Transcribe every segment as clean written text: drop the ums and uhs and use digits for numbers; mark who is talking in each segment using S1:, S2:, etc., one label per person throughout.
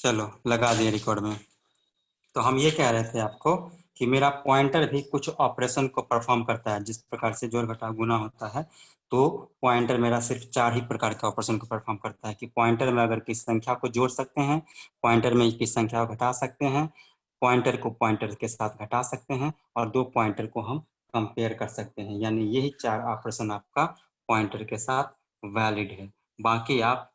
S1: चलो लगा दिए रिकॉर्ड में। तो हम ये कह रहे थे आपको कि मेरा पॉइंटर भी कुछ ऑपरेशन को परफॉर्म करता है, जिस प्रकार से जोड़ घटाव गुना होता है। तो पॉइंटर मेरा सिर्फ 4 ही प्रकार के ऑपरेशन को परफॉर्म करता है कि पॉइंटर में अगर किसी संख्या को जोड़ सकते हैं, पॉइंटर में किसी संख्या को घटा सकते हैं, पॉइंटर को पॉइंटर के साथ घटा सकते हैं, और दो पॉइंटर को हम कंपेयर कर सकते हैं। यानी यही 4 ऑपरेशन आपका पॉइंटर के साथ वैलिड है। बाकी आप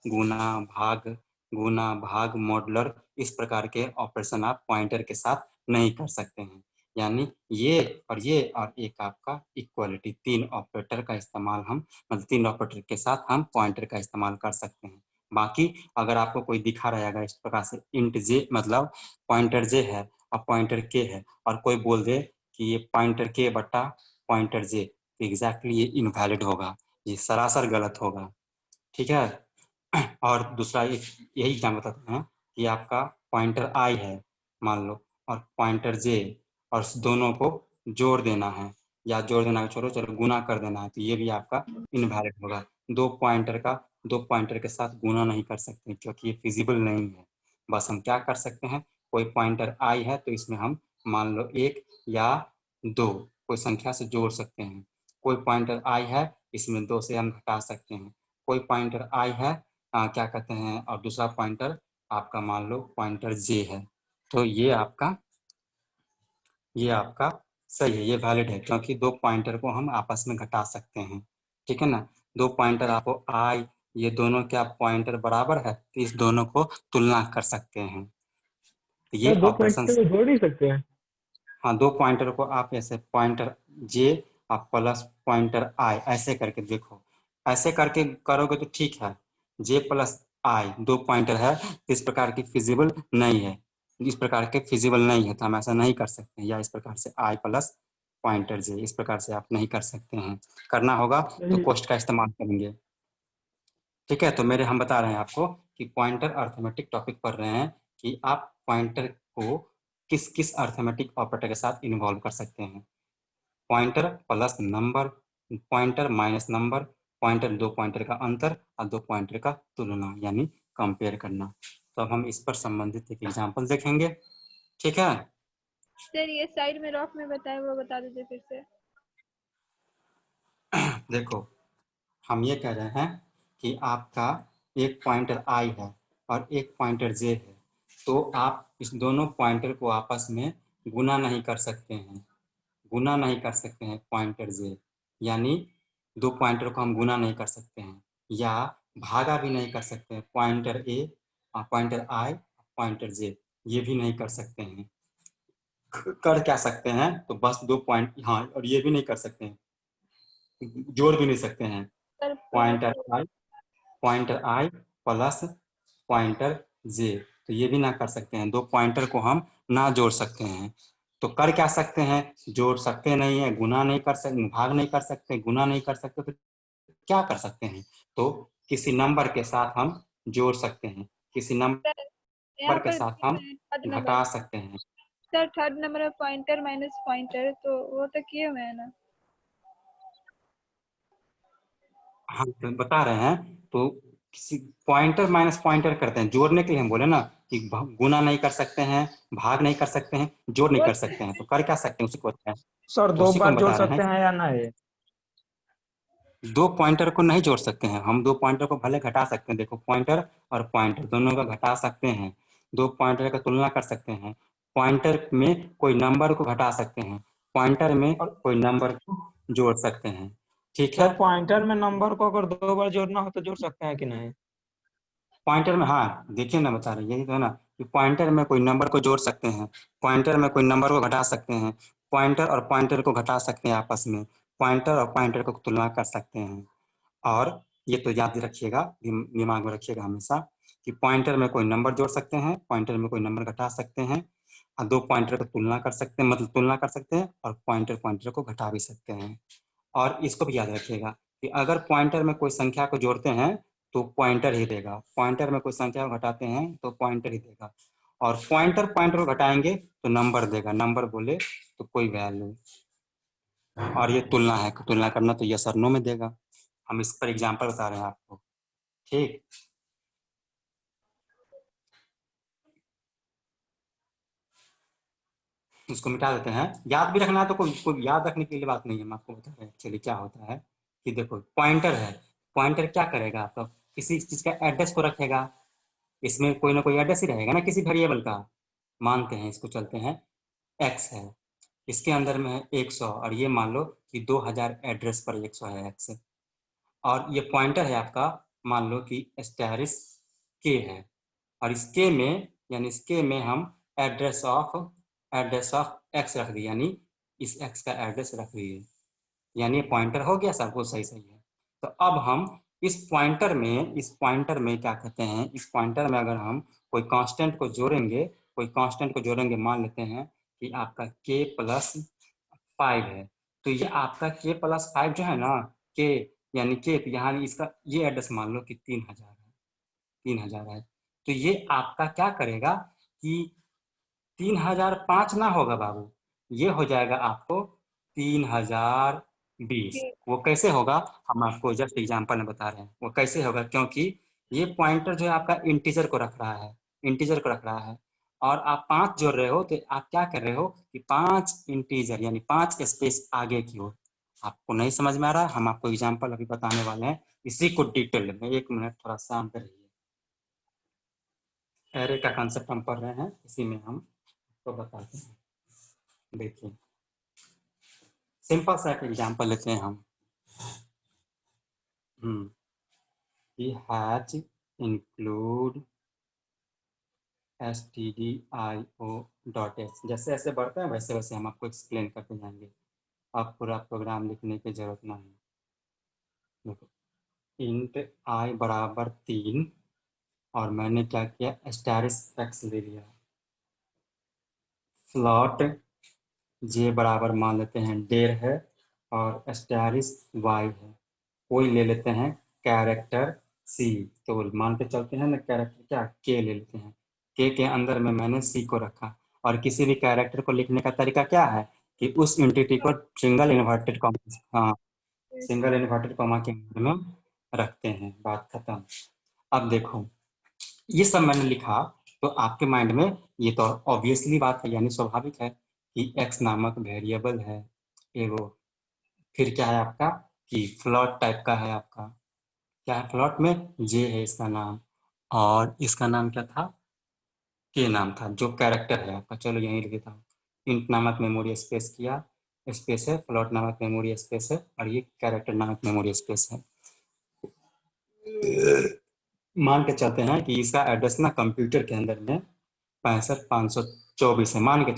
S1: गुना भाग मॉडुलर इस प्रकार के ऑपरेशन आप पॉइंटर के साथ नहीं कर सकते हैं। यानी ये और एक आपका इक्वलिटी, 3 ऑपरेटर का इस्तेमाल हम मतलब 3 ऑपरेटर के साथ हम पॉइंटर का इस्तेमाल कर सकते हैं। बाकी अगर आपको कोई दिखा रहेगा इस प्रकार से इंट जे मतलब पॉइंटर जे है और पॉइंटर के है, और कोई बोल दे कि ये पॉइंटर के बटा पॉइंटर जे, तो एग्जैक्टली ये इनवैलिड होगा, ये सरासर गलत होगा। ठीक है। और दूसरा यही एग्जाम्पल बताते हैं कि आपका पॉइंटर आई है मान लो, और पॉइंटर जे, और दोनों को जोड़ देना है, या जोड़ देना छोड़ो, चलो गुना कर देना है, तो ये भी आपका इनवैलिड होगा। दो पॉइंटर के साथ गुना नहीं कर सकते क्योंकि ये फिजिबल नहीं है। बस हम क्या कर सकते हैं, कोई पॉइंटर आई है तो इसमें हम मान लो 1 या 2 कोई संख्या से जोड़ सकते हैं। कोई पॉइंटर आई है, इसमें 2 से हम घटा सकते हैं। कोई पॉइंटर आई है क्या कहते हैं, और दूसरा पॉइंटर आपका मान लो पॉइंटर जे है, तो ये आपका सही है, ये वैलिड है, क्योंकि दो पॉइंटर को हम आपस में घटा सकते हैं। ठीक है ना। दो पॉइंटर आपको आई, ये दोनों क्या पॉइंटर बराबर है, तो इस दोनों को तुलना कर सकते हैं। तो ये
S2: सर दो
S1: ऑपरेशन,
S2: पॉइंट को जोड़ नहीं सकते हैं?
S1: हाँ दो पॉइंटर को आप ऐसे पॉइंटर जे आप प्लस पॉइंटर आई ऐसे करके देखो, ऐसे करके करोगे तो ठीक है। जे प्लस आई दो पॉइंटर है, इस प्रकार की फिजिबल नहीं है, इस प्रकार के फिजिबल नहीं है, तो हम ऐसा नहीं कर सकते। या इस प्रकार से आई प्लस पॉइंटर जे, इस प्रकार से आप नहीं कर सकते हैं। करना होगा तो
S2: नहीं।
S1: कोष्ट का इस्तेमाल करेंगे। ठीक है। तो मेरे हम बता रहे हैं आपको कि पॉइंटर अर्थमेटिक टॉपिक पढ़ रहे हैं कि आप पॉइंटर को किस किस अर्थमेटिक ऑपरेटर के साथ इन्वॉल्व कर सकते हैं। Pointer plus number, pointer minus number, pointer दो पॉइंटर का अंतर और दो पॉइंटर का तुलना यानी कंपेयर करना। तो अब हम इस पर संबंधित एक एग्जांपल देखेंगे। ठीक है।
S3: सर ये साइड में रॉक में बताया वो बता दीजिए फिर से।
S1: देखो हम ये कह रहे हैं कि आपका एक पॉइंटर आई है और एक पॉइंटर जे है, तो आप इस दोनों पॉइंटर को आपस में गुना नहीं कर सकते हैं, गुना नहीं कर सकते हैं पॉइंटर जे, यानी दो पॉइंटर को हम गुना नहीं कर सकते हैं, या भागा भी नहीं कर सकते हैं। Pointer A pointer I pointer J ये भी नहीं कर सकते हैं। कर क्या सकते हैं, तो बस दो पॉइंट, हाँ और ये भी नहीं कर सकते हैं, जोड़ भी नहीं सकते हैं।
S3: सर
S1: पॉइंटर
S3: प्लस
S1: आई पॉइंटर आई प्लस पॉइंटर जे, तो ये भी ना कर सकते हैं। दो पॉइंटर को हम ना जोड़ सकते हैं। तो कर क्या सकते हैं, जोड़ सकते नहीं है, गुना नहीं कर सकते, भाग नहीं कर सकते, गुना नहीं कर सकते, तो क्या कर सकते हैं, तो किसी नंबर के साथ हम जोड़ सकते हैं, किसी नंबर
S3: यहाँ
S1: के
S3: पर
S1: साथ हम
S3: थर्ड नंबर,
S1: घटा सकते हैं।
S3: सर थर्ड नंबर में पॉइंटर माइनस पॉइंटर, तो वो तो किए हुए हैं ना।
S1: हम तो बता रहे हैं, तो किसी पॉइंटर माइनस पॉइंटर करते हैं जोड़ने के लिए। हम बोले ना कि गुना नहीं कर सकते हैं, भाग नहीं कर सकते हैं, जोड़ नहीं
S3: वो
S1: कर सकते हैं, तो कर क्या सकते हैं उसी को होता है।
S2: सर
S1: तो
S2: दो
S1: उसी को हम
S2: बार जोड़
S1: बता रहे हैं
S2: सकते हैं या नहीं?
S1: कि दो पॉइंटर को नहीं जोड़ सकते हैं हम, दो पॉइंटर को भले घटा सकते हैं। देखो पॉइंटर और पॉइंटर दोनों का घटा सकते हैं, दो पॉइंटर का तुलना कर सकते हैं, पॉइंटर में कोई नंबर को घटा सकते हैं, पॉइंटर में
S2: और
S1: कोई नंबर को जोड़ सकते हैं। ठीक है।
S2: सर पॉइंटर में नंबर को अगर दो बार जोड़ना हो तो जोड़ सकते हैं कि नहीं?
S1: पॉइंटर में, हाँ देखिए ना बता रहे यही तो है ना कि पॉइंटर में कोई नंबर को जोड़ सकते हैं, पॉइंटर में कोई नंबर को घटा सकते हैं, पॉइंटर और पॉइंटर को घटा सकते हैं आपस में, पॉइंटर और पॉइंटर को तुलना कर सकते हैं। और ये तो याद रखिएगा, दिमाग में रखिएगा हमेशा कि पॉइंटर में कोई नंबर जोड़ सकते हैं, पॉइंटर में कोई नंबर घटा सकते हैं, और दो पॉइंटर को तुलना कर सकते हैं, मतलब तुलना कर सकते हैं, और पॉइंटर पॉइंटर को घटा भी सकते हैं। और इसको भी याद रखिएगा कि अगर पॉइंटर में कोई संख्या को जोड़ते हैं तो पॉइंटर ही देगा, पॉइंटर में कोई संख्या को घटाते हैं तो पॉइंटर ही देगा, और पॉइंटर पॉइंटर को घटाएंगे तो नंबर देगा, नंबर बोले तो कोई वैल्यू। और ये तुलना है, तुलना करना तो यस और नो में देगा। हम इस पर एग्जाम्पल बता रहे हैं आपको। ठीक। उसको मिटा देते हैं। याद भी रखना है तो कोई याद रखने के लिए बात नहीं है, मैं आपको बता रहा हूँ एक्चुअली क्या होता है कि देखो पॉइंटर है, पॉइंटर क्या करेगा आपका, किसी चीज का एड्रेस को रखेगा, इसमें कोई ना कोई एड्रेस ही रहेगा ना किसी वेरिएबल का। मानते हैं इसको, चलते हैं एक्स है, इसके अंदर में है 100 और ये मान लो कि 2000 एड्रेस पर 100 है एक्स, और ये पॉइंटर है आपका, मान लो कि स्टैरिस के है, और इस के में यानी इस के में हम एड्रेस ऑफ एक्स रख दिए, यानी इस एक्स का एड्रेस रख दिए, यानी पॉइंटर हो गया, सब कुछ सही सही है। तो अब हम इस पॉइंटर में क्या कहते हैं, इस पॉइंटर में अगर हम कोई कांस्टेंट को जोड़ेंगे, मान लेते हैं कि आपका k प्लस 5 है, तो ये आपका k प्लस 5 जो है ना, k यानी k, तो यहाँ इसका ये एड्रेस मान लो कि 3000 है, तो ये आपका क्या करेगा कि 3005 ना होगा बाबू, ये हो जाएगा आपको 3020। वो कैसे होगा, हम आपको जस्ट एग्जांपल में बता रहे हैं वो कैसे होगा, क्योंकि ये पॉइंटर जो है आपका इंटीजर को रख रहा है, और आप 5 जोड़ रहे हो, तो आप क्या कर रहे हो कि 5 इंटीजर यानी 5 स्पेस आगे की ओर। आपको नहीं समझ में आ रहा, हम आपको एग्जाम्पल अभी बताने वाले हैं, इसी को डिटेल में, 1 मिनट थोड़ा शांत रहिए। एरे का कंसेप्ट हम पढ़ रहे हैं, इसी में हम तो बताते हैं। देखिए सिंपल सा एक एग्जांपल लेते हैं हम। he has include stdio.h, जैसे ऐसे बढ़ते हैं वैसे वैसे हम आपको एक्सप्लेन करते जाएंगे, आप पूरा प्रोग्राम लिखने की जरूरत नहीं। देखो इंट i बराबर 3 और मैंने क्या किया, स्टैरिस एक्स ले लिया, फ्लॉट j बराबर मान लेते हैं 1.5 है और स्टैरिस y है, कोई ले लेते हैं कैरेक्टर c, तो मान के चलते हैं ना कैरेक्टर क्या k ले लेते हैं, k के अंदर में मैंने c को रखा, और किसी भी कैरेक्टर को लिखने का तरीका क्या है कि उस एंटिटी को सिंगल इन्वर्टेड कॉमा, हाँ सिंगल इन्वर्टेड कॉमा के अंदर में रखते हैं, बात खत्म। अब देखो ये सब मैंने लिखा, तो आपके माइंड में ये तो ऑब्वियसली बात है, यानी स्वाभाविक है कि x नामक वेरिएबल है एगो, फिर क्या है आपका कि फ्लॉट टाइप का है आपका, क्या है फ्लॉट में जे है इसका नाम, और इसका नाम क्या था, के नाम था, जो कैरेक्टर है आपका, चलो यहीं लिख देता हूँ, इंट नामक मेमोरी स्पेस किया, स्पेस है, फ्लॉट नामक मेमोरी स्पेस है, और ये कैरेक्टर नामक मेमोरी स्पेस है। मान के चलते हैं कि इसका एड्रेस ना कंप्यूटर के अंदर में 65524 है, मान के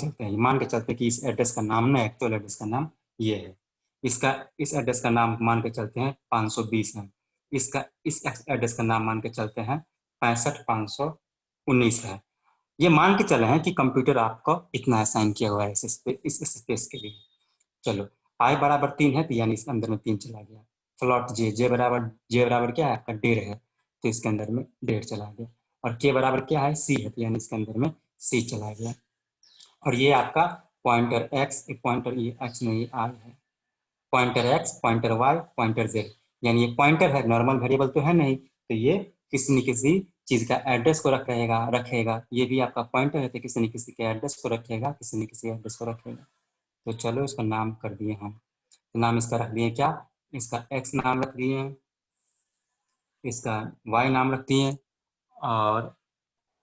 S1: चलते हैं कि इस एड्रेस का नाम ना, एक्चुअल एड्रेस का नाम ये है, इसका इस एड्रेस का नाम मान के चलते हैं 520 है, इसका इस एड्रेस का नाम मान के चलते हैं 65519 है। ये मान के चले हैं कि कंप्यूटर आपको इतना असाइन किया हुआ है इस स्पेस के लिए। चलो i बराबर 3 है, तो यानी इसके अंदर में 3 चला गया, फ्लॉट जे बराबर क्या है आपका 1.5 है, तो इसके अंदर में 1.5 चला गया, और के बराबर क्या है सी है, तो यानी इसके अंदर में सी चला गया, और ये आपका पॉइंटर एक्स, पॉइंटर ये एक्स नहीं ये आई है, pointer x, pointer y, pointer z, यानी ये पॉइंटर है, नॉर्मल वेरिएबल तो है नहीं, तो ये किसी न किसी चीज का एड्रेस को रखेगा, ये भी आपका पॉइंटर है, तो किसी न किसी के एड्रेस को रखेगा, किसी न किसी एड्रेस को रखेगा। तो चलो इसका नाम कर दिए हम, तो नाम इसका रख दिए क्या, इसका x नाम रख दिए, इसका y नाम रख दिए, और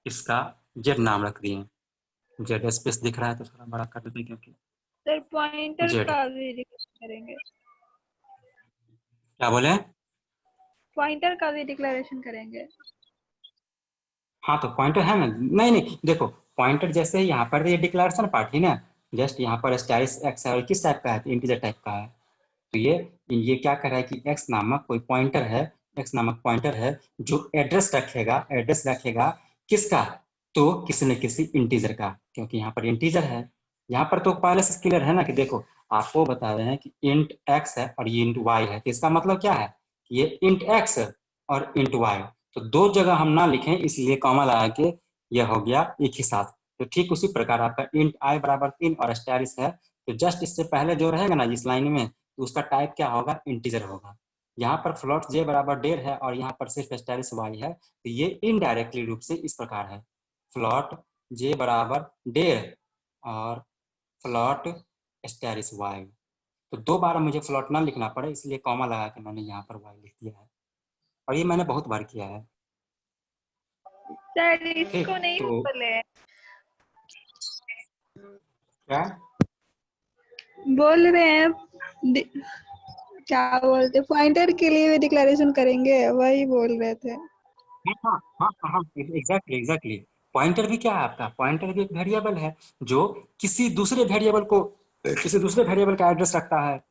S1: इसका z नाम रख दिए। जेड स्पेस दिख रहा है तो थोड़ा बड़ा कर देते हैं, क्योंकि
S3: सर पॉइंटर
S1: जेड
S3: का भी डिक्लेरेशन करेंगे,
S1: क्या बोले,
S3: पॉइंटर का भी डिक्लेरेशन करेंगे।
S1: हाँ तो पॉइंटर है ना, नहीं नहीं देखो पॉइंटर जैसे ही यहाँ पर ये डिक्लेरेशन पार्ट ही ना, जस्ट यहाँ पर स्टाइस एक्स है और किस टाइप का है, इंटीजर टाइप का है, तो ये क्या कर रहा है कि x नामक कोई पॉइंटर है, x नामक पॉइंटर है जो एड्रेस रखेगा किसका, तो किसी न किसी इंटीजर का, क्योंकि यहाँ पर इंटीजर है, यहाँ पर तो पहले से क्लियर है ना कि देखो आपको बता रहे हैं कि इंट x है और ये इंट y है, तो इसका मतलब क्या है कि ये इंट x और इंट y, तो दो जगह हम ना लिखें इसलिए कॉमा लगा के यह हो गया एक ही साथ। तो ठीक उसी प्रकार आपका इंट i बराबर 3 और स्टैरिस है, तो जस्ट इससे पहले जो रहेगा ना इस लाइन में, तो उसका टाइप क्या होगा, इंटीजर होगा। यहाँ पर फ्लॉट j बराबर 1.5 है और यहाँ पर सिर्फ स्टैरिस y है, तो ये इनडायरेक्टली रूप से इस प्रकार है, फ्लॉट j बराबर 1.5 और फ्लॉट स्टैरिस वाई। तो 2 बार मुझे फ्लॉट ना लिखना पड़े इसलिए कॉमा लगा के मैंने यहाँ पर वाई लिख दिया है, और ये मैंने बहुत बार किया है।
S3: सर
S1: ठीक,
S3: इसको नहीं
S1: तो
S3: बोले,
S1: क्या
S3: बोल रहे हैं क्या बोलते, पॉइंटर के लिए भी डिक्लेरेशन करेंगे, वही बोल रहे थे।
S1: हाँ हाँ हाँ हाँ, एग्जैक्टली एग्जैक्टली। पॉइंटर भी क्या है आपका, पॉइंटर भी एक वेरिएबल है जो किसी दूसरे वेरिएबल का एड्रेस रखता है।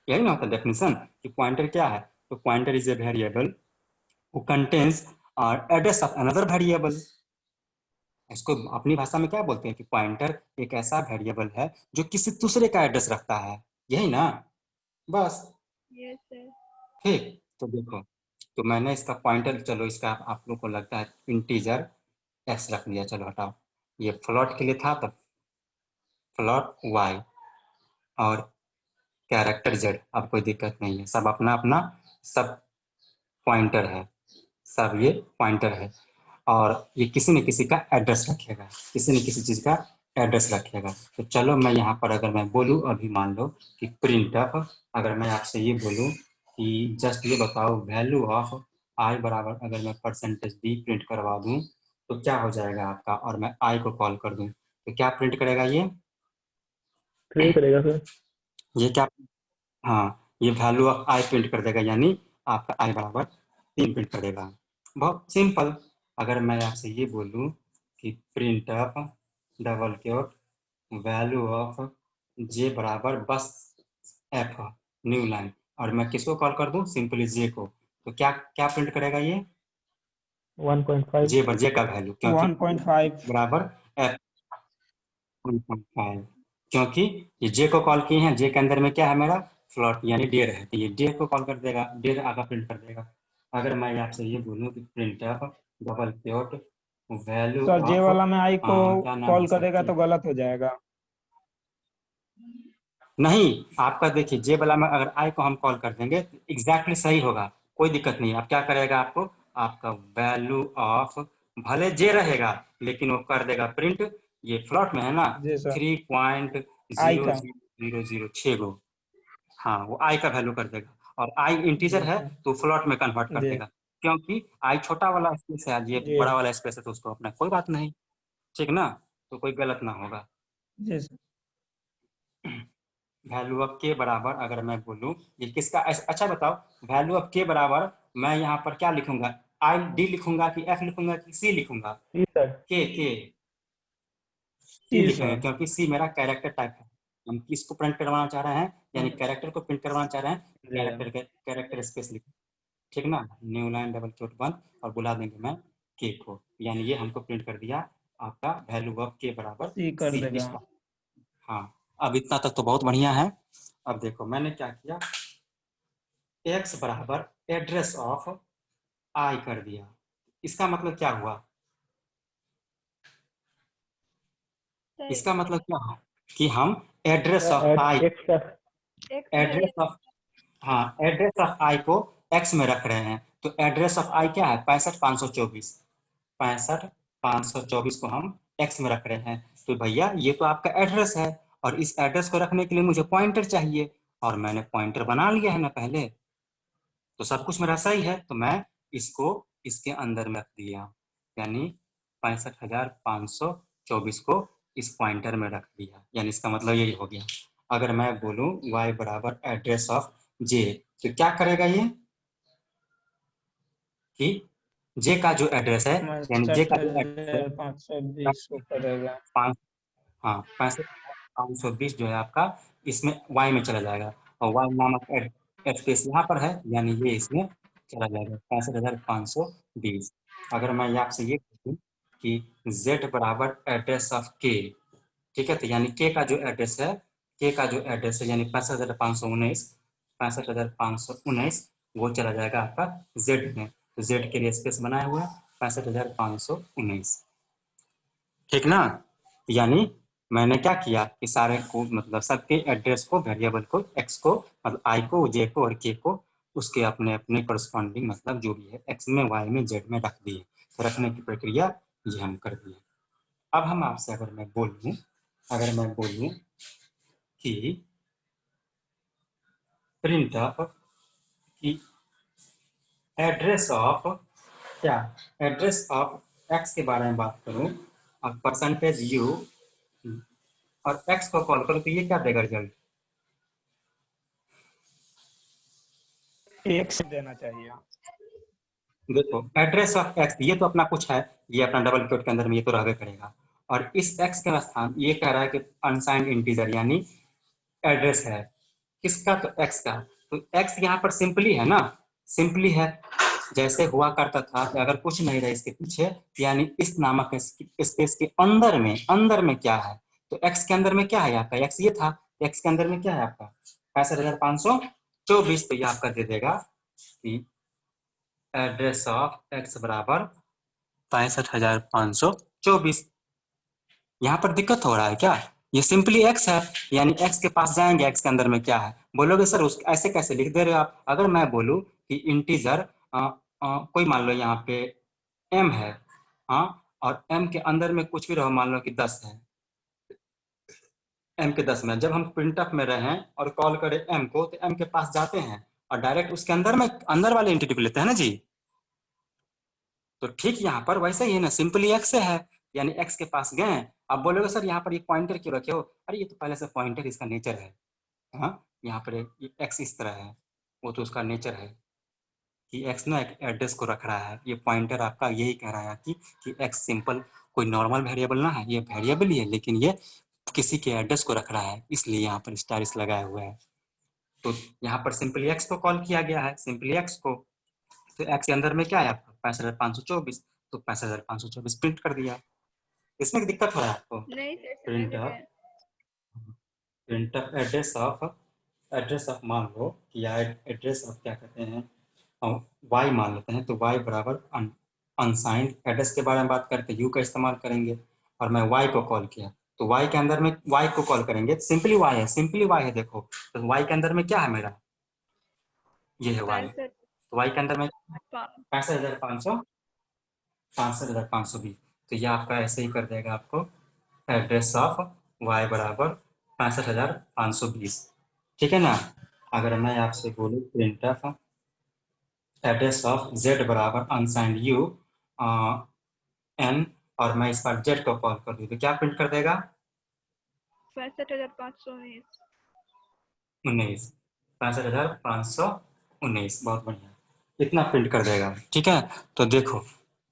S1: यही ना होता है डेफिनेशन कि पॉइंटर क्या है। तो pointer is a variable who contains address of another variable. इसको अपनी भाषा में क्या बोलते हैं कि पॉइंटर एक ऐसा वेरिएबल है जो किसी दूसरे का एड्रेस रखता है, यही ना, बस।
S3: Yes sir.
S1: ठीक, तो देखो, तो मैंने इसका पॉइंटर, चलो इसका आप लोग को लगता है इंटीजर एक्स रख दिया, चलो हटाओ, ये फ्लॉट के लिए था तो फ्लॉट वाई और कैरेक्टर जेड, अब कोई दिक्कत नहीं है, सब अपना अपना सब पॉइंटर है, सब ये पॉइंटर है, और ये किसी न किसी का एड्रेस रखेगा, किसी न किसी चीज़ का एड्रेस रखेगा। तो चलो मैं यहाँ पर अगर मैं बोलूँ अभी मान लो कि प्रिंट अप, अगर मैं आपसे ये बोलूँ कि जस्ट ये बताओ वैल्यू ऑफ आई बराबर, अगर मैं परसेंटेज डी प्रिंट करवा दूँ तो क्या हो जाएगा आपका, और मैं आई को कॉल कर दूँ तो क्या प्रिंट करेगा ये,
S2: प्रिंट करेगा सर।
S1: ये क्या, हाँ ये वैल्यू ऑफ आई प्रिंट कर देगा, यानी आपका आई बराबर 3 प्रिंट कर देगा। बहुत सिंपल। अगर मैं आपसे ये बोलूँ कि print up double quote value of J बराबर बस एफ न्यू लाइन, और मैं किसको कॉल कर दूँ, सिंपली जे को, तो क्या क्या प्रिंट करेगा ये
S2: 1.5
S1: जे का वैल्यू, क्योंकि
S2: 1.5
S1: बराबर एफ 1.5, क्योंकि ये जे को कॉल किए हैं, जे के अंदर में क्या है मेरा फ्लॉट यानी डेर है, तो ये डेर को कॉल कर देगा, डेर आगा प्रिंट कर देगा। अगर मैं आपसे ये बोलूँ कि print up double quote value
S2: sir J
S1: of
S2: वाला में आई को
S1: क्या नाम है
S2: कॉल
S1: सर
S2: करेगा
S1: के,
S2: तो गलत हो जाएगा।
S1: नहीं आपका देखिए जे वाला में अगर आई को हम कॉल कर देंगे तो एग्जैक्टली सही होगा, कोई दिक्कत नहीं। आप क्या करेगा, आपको आपका वैल्यू ऑफ भले जे रहेगा लेकिन वो कर देगा प्रिंट, ये फ्लॉट में है ना
S2: जी सर। आई का
S1: 3.00006 गो, हाँ वो आई का वैल्यू कर देगा, और आई इंटीजर
S2: जी
S1: है
S2: सर।
S1: तो फ्लॉट में कन्वर्ट कर
S2: जी
S1: देगा, क्योंकि आई छोटा वाला स्पेस है, ये
S2: जी
S1: बड़ा वाला स्पेस है, तो उसको अपना कोई बात नहीं, ठीक ना, तो कोई गलत ना होगा।
S2: जी सर।
S1: वैल्यू ऑफ के बराबर अगर मैं बोलूं, ये किसका, अच्छा बताओ, वैल्यू ऑफ के बराबर मैं यहाँ पर क्या लिखूंगा, आई डी लिखूंगा कि एफ लिखूंगा कि सी लिखूंगा,
S2: जी सर।
S1: के सी
S2: जी
S1: लिखेंगे,
S2: सर।
S1: क्योंकि सी मेरा कैरेक्टर टाइप है, हम किसको प्रिंट करवाना चाह रहे हैं, यानी कैरेक्टर को प्रिंट करवाना चाह रहे हैं,
S2: जी
S1: कैरेक्टर स्पेस लिख, ठीक ना, न्यू लाइन डबल क्योट 1 और बुला देंगे मैं के को, यानी ये हमको प्रिंट कर दिया आपका वैल्यू ऑफ के बराबर
S2: सी कर
S1: सी
S2: देगा।
S1: स्टार। हाँ, अब इतना तक तो बहुत बढ़िया है। अब देखो मैंने क्या किया, एक्स बराबर एड्रेस ऑफ आई कर दिया, इसका मतलब क्या हुआ, इसका मतलब क्या है कि हम एड्रेस ऑफ आई,
S2: एक्स का
S3: एक्स
S1: एड्रेस
S3: वेरिएबल।
S1: ऑफ, हाँ एड्रेस ऑफ आई को एक्स में रख रहे हैं, तो एड्रेस ऑफ आई क्या है 65,524, 65,524 को हम एक्स में रख रहे हैं, तो भैया ये तो आपका एड्रेस है, और इस एड्रेस को रखने के लिए मुझे पॉइंटर चाहिए, और मैंने पॉइंटर बना लिया है ना पहले, तो सब कुछ मेरा सही है, तो मैं इसको इसके अंदर में रख दिया, यानी 65,524 को इस पॉइंटर में रख दिया, यानी इसका मतलब यही हो गया। अगर मैं बोलूं y बराबर एड्रेस ऑफ j, तो क्या करेगा ये कि j का जो एड्रेस है, यानी j का जो एड्रेस है
S2: 65,520 को करेगा।
S1: 5, हाँ 65,520 जो है आपका इसमें y में चला जाएगा, और y नामक स्पेस यहाँ पर है, यानी ये इसमें चला जाएगा 65,520। अगर मैं आपसे ये पूछूं कि z बराबर एड्रेस ऑफ k, ठीक है, तो यानी k का जो एड्रेस है, k का जो एड्रेस है यानी 65,519 वो चला जाएगा आपका z में, तो z के लिए स्पेस बनाया हुआ है 65,519, ठीक ना, यानी मैंने क्या किया कि सारे को मतलब सबके एड्रेस को, वेरिएबल को, एक्स को, मतलब आई को, जे को और के को उसके अपने अपने करस्पॉन्डिंग मतलब जो भी है एक्स में, वाई में, जेड में रख दिए, तो रखने की प्रक्रिया ये हम कर दिए। अब हम आपसे अगर मैं बोलूँ अगर मैं बोलूं कि प्रिंट ऑफ की एड्रेस ऑफ क्या, एड्रेस ऑफ एक्स के बारे में बात करूं और परसेंटेज यू और एक्स को कॉल करो तो ये क्या देगा रिजल्ट?
S2: एक से देना चाहिए।
S1: देखो एड्रेस ऑफ एक्स ये तो अपना कुछ है, ये अपना डबल कोट के अंदर में ये तो रहबे करेगा, और इस एक्स के स्थान ये कह रहा है कि अनसाइंड इंटीजर यानी एड्रेस है किसका, तो एक्स का। तो एक्स यहाँ पर सिंपली है ना, सिंपली है, जैसे हुआ करता था कि अगर कुछ नहीं रहे इसके पीछे यानी इस नामक स्पेस के अंदर में क्या है, तो एक्स के अंदर में क्या है आपका, एक्स ये था, एक्स के अंदर में क्या है आपका 65,524, तो ये आपका दे देगा कि एड्रेस ऑफ एक्स बराबर 65,524। यहाँ पर दिक्कत हो रहा है क्या, ये सिंपली एक्स है यानी एक्स के पास जाएंगे, एक्स के अंदर में क्या है, बोलोगे सर उस ऐसे कैसे लिख दे रहे हो आप। अगर मैं बोलूं कि इंटीजर कोई मान लो यहाँ पे m है, हाँ, और m के अंदर में कुछ भी रहो, मान लो कि 10 है, m के 10 में जब हम प्रिंटअप में रहें और कॉल करें m को तो m के पास जाते हैं और डायरेक्ट उसके अंदर में अंदर वाले इंटिटी को लेते हैं ना जी। तो ठीक यहाँ पर वैसे ही है ना, सिंपली एक्स है यानी एक्स के पास गए। अब बोलोगे सर यहाँ पर ये पॉइंटर क्यों रखे हो, अरे ये तो पहले से पॉइंटर इसका नेचर है, हाँ, यहाँ पर ये एक्स इस तरह है, वो तो उसका नेचर है कि एक्स ना एक एड्रेस को रख रहा है, ये पॉइंटर आपका यही कह रहा है कि एक्स सिंपल कोई नॉर्मल वेरिएबल ना है, ये वेरिएबल ही है लेकिन ये किसी के एड्रेस को रख रहा है, इसलिए यहाँ पर स्टार लगाया हुआ है। तो यहाँ पर सिंपली एक्स को कॉल किया गया है, सिंपली एक्स को, तो एक्स के अंदर में क्या है आपका 65,524, तो 65,524 प्रिंट कर दिया। इसमें दिक्कत हो रहा है आपको?
S3: नहीं सर समझ
S1: प्रिंट
S3: गए।
S1: प्रिंट एड्रेस ऑफ मान लो कि या एड्रेस ऑफ क्या कहते हैं, वाई मान लेते हैं, तो वाई बराबर अनसाइंड एड्रेस के बारे में बात करते यू का इस्तेमाल करेंगे, और मैं वाई को कॉल किया तो वाई के अंदर में वाई को कॉल करेंगे, सिंपली वाई है, सिंपली वाई है, देखो तो वाई के अंदर में क्या है मेरा, ये है वाई, तो वाई के अंदर में 65,500 65,520, तो ये आपका ऐसे ही कर देगा आपको एड्रेस ऑफ वाई बराबर 65,520, ठीक है ना। अगर मैं आपसे बोलूँ print of address of Z बराबर अनसाइंड यू एन, और मैं इस बार जेड को कॉल कर दूँ तो क्या प्रिंट कर देगा
S3: 65,519।
S1: 65,519, बहुत बढ़िया, इतना प्रिंट कर देगा, ठीक है। तो देखो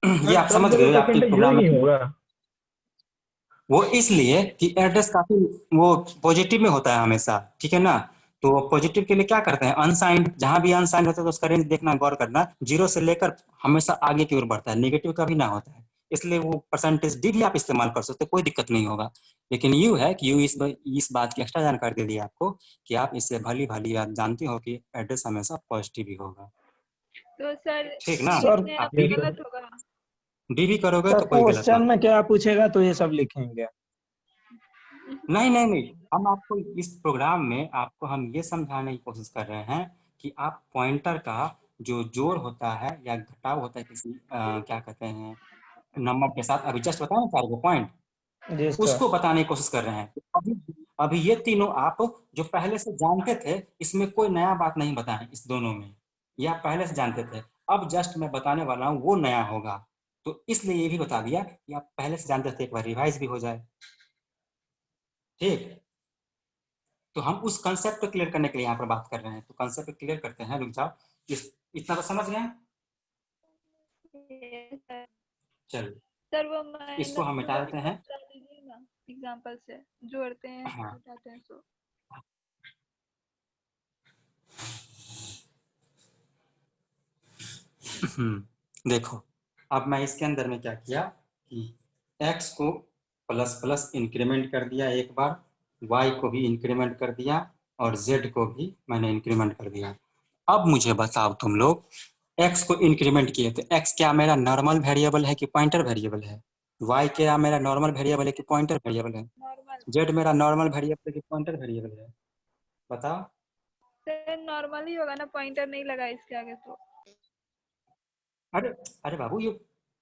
S1: ये
S2: सर
S1: आप
S2: सब
S1: समझ
S2: जगह
S1: गए
S2: तो
S1: आपके
S2: प्रिंट यू
S1: प्रोग्राम
S2: ही
S1: में,
S2: होगा।
S1: वो इसलिए कि एड्रेस काफी वो पॉजिटिव में होता है हमेशा, ठीक है ना। तो पॉजिटिव के लिए क्या करते हैं, अनसाइंड, जहां भी अनसाइंड होता है तो उसका रेंज देखना, गौर करना, जीरो से लेकर हमेशा आगे की ओर बढ़ता है, नेगेटिव कभी ना होता है, इसलिए वो परसेंटेज डी भी आप इस्तेमाल कर सकते हो, कोई दिक्कत नहीं होगा। लेकिन यू है कि यू इस बात की एक्स्ट्रा जानकारी दे दी आपको कि आप इससे भली भाली आप जानते हो कि एड्रेस हमेशा पॉजिटिव ही होगा,
S3: तो सर
S1: ठीक ना।
S2: सर
S3: इसमें
S1: आप
S3: अब
S1: डी
S3: गलत होगा।
S1: भी करोगे
S2: सर
S1: तो कोई गलत
S2: क्वेश्चन
S1: नहीं।
S2: में क्या पूछेगा तो ये सब लिखेंगे।
S1: नहीं नहीं नहीं, हम आपको इस प्रोग्राम में आपको हम ये समझाने की कोशिश कर रहे हैं कि आप पॉइंटर का जो जोड़ होता है या घटाव होता है किसी क्या कहते हैं नंबर के साथ, अभी जस्ट बताया ना 4 पॉइंट,
S2: जी सर।
S1: उसको बताने की कोशिश कर रहे हैं। तो अभी अभी ये तीनों आप जो पहले से जानते थे, इसमें कोई नया बात नहीं बताएं, इस दोनों में ये आप पहले से जानते थे, अब जस्ट मैं बताने वाला हूँ वो नया होगा, तो इसलिए ये भी बता दिया कि आप पहले से जानते थे, एक बार रिवाइज भी हो जाए, ठीक। तो हम उस कंसेप्ट को क्लियर करने के लिए यहाँ पर बात कर रहे हैं, तो कंसेप्ट क्लियर करते हैं रुक जाओ, इतना तो समझ गए। चलिए
S3: सर वो
S1: इसको
S3: माइनस
S1: हम मिटा
S3: वाली
S1: देते
S3: बात
S1: हैं।
S3: बता दीजिए ना, एग्जांपल से जोड़ते हैं
S1: हाँ
S3: घटाते हैं तो।
S1: देखो अब मैं इसके अंदर में क्या किया कि x को प्लस प्लस इंक्रीमेंट कर दिया एक बार, y को भी इंक्रीमेंट कर दिया और z को भी मैंने इंक्रीमेंट कर दिया। अब मुझे बताओ तुम लोग, x को इंक्रीमेंट किए तो x क्या मेरा नॉर्मल वेरिएबल है कि पॉइंटर वेरिएबल है, y क्या मेरा नॉर्मल वेरिएबल है कि पॉइंटर वेरिएबल है,
S3: नॉर्मल।
S1: z मेरा नॉर्मल वेरिएबल है कि पॉइंटर वेरिएबल है, बताओ।
S3: सर नॉर्मल ही होगा ना, पॉइंटर नहीं लगा इसके आगे तो।
S1: अरे अरे बाबू ये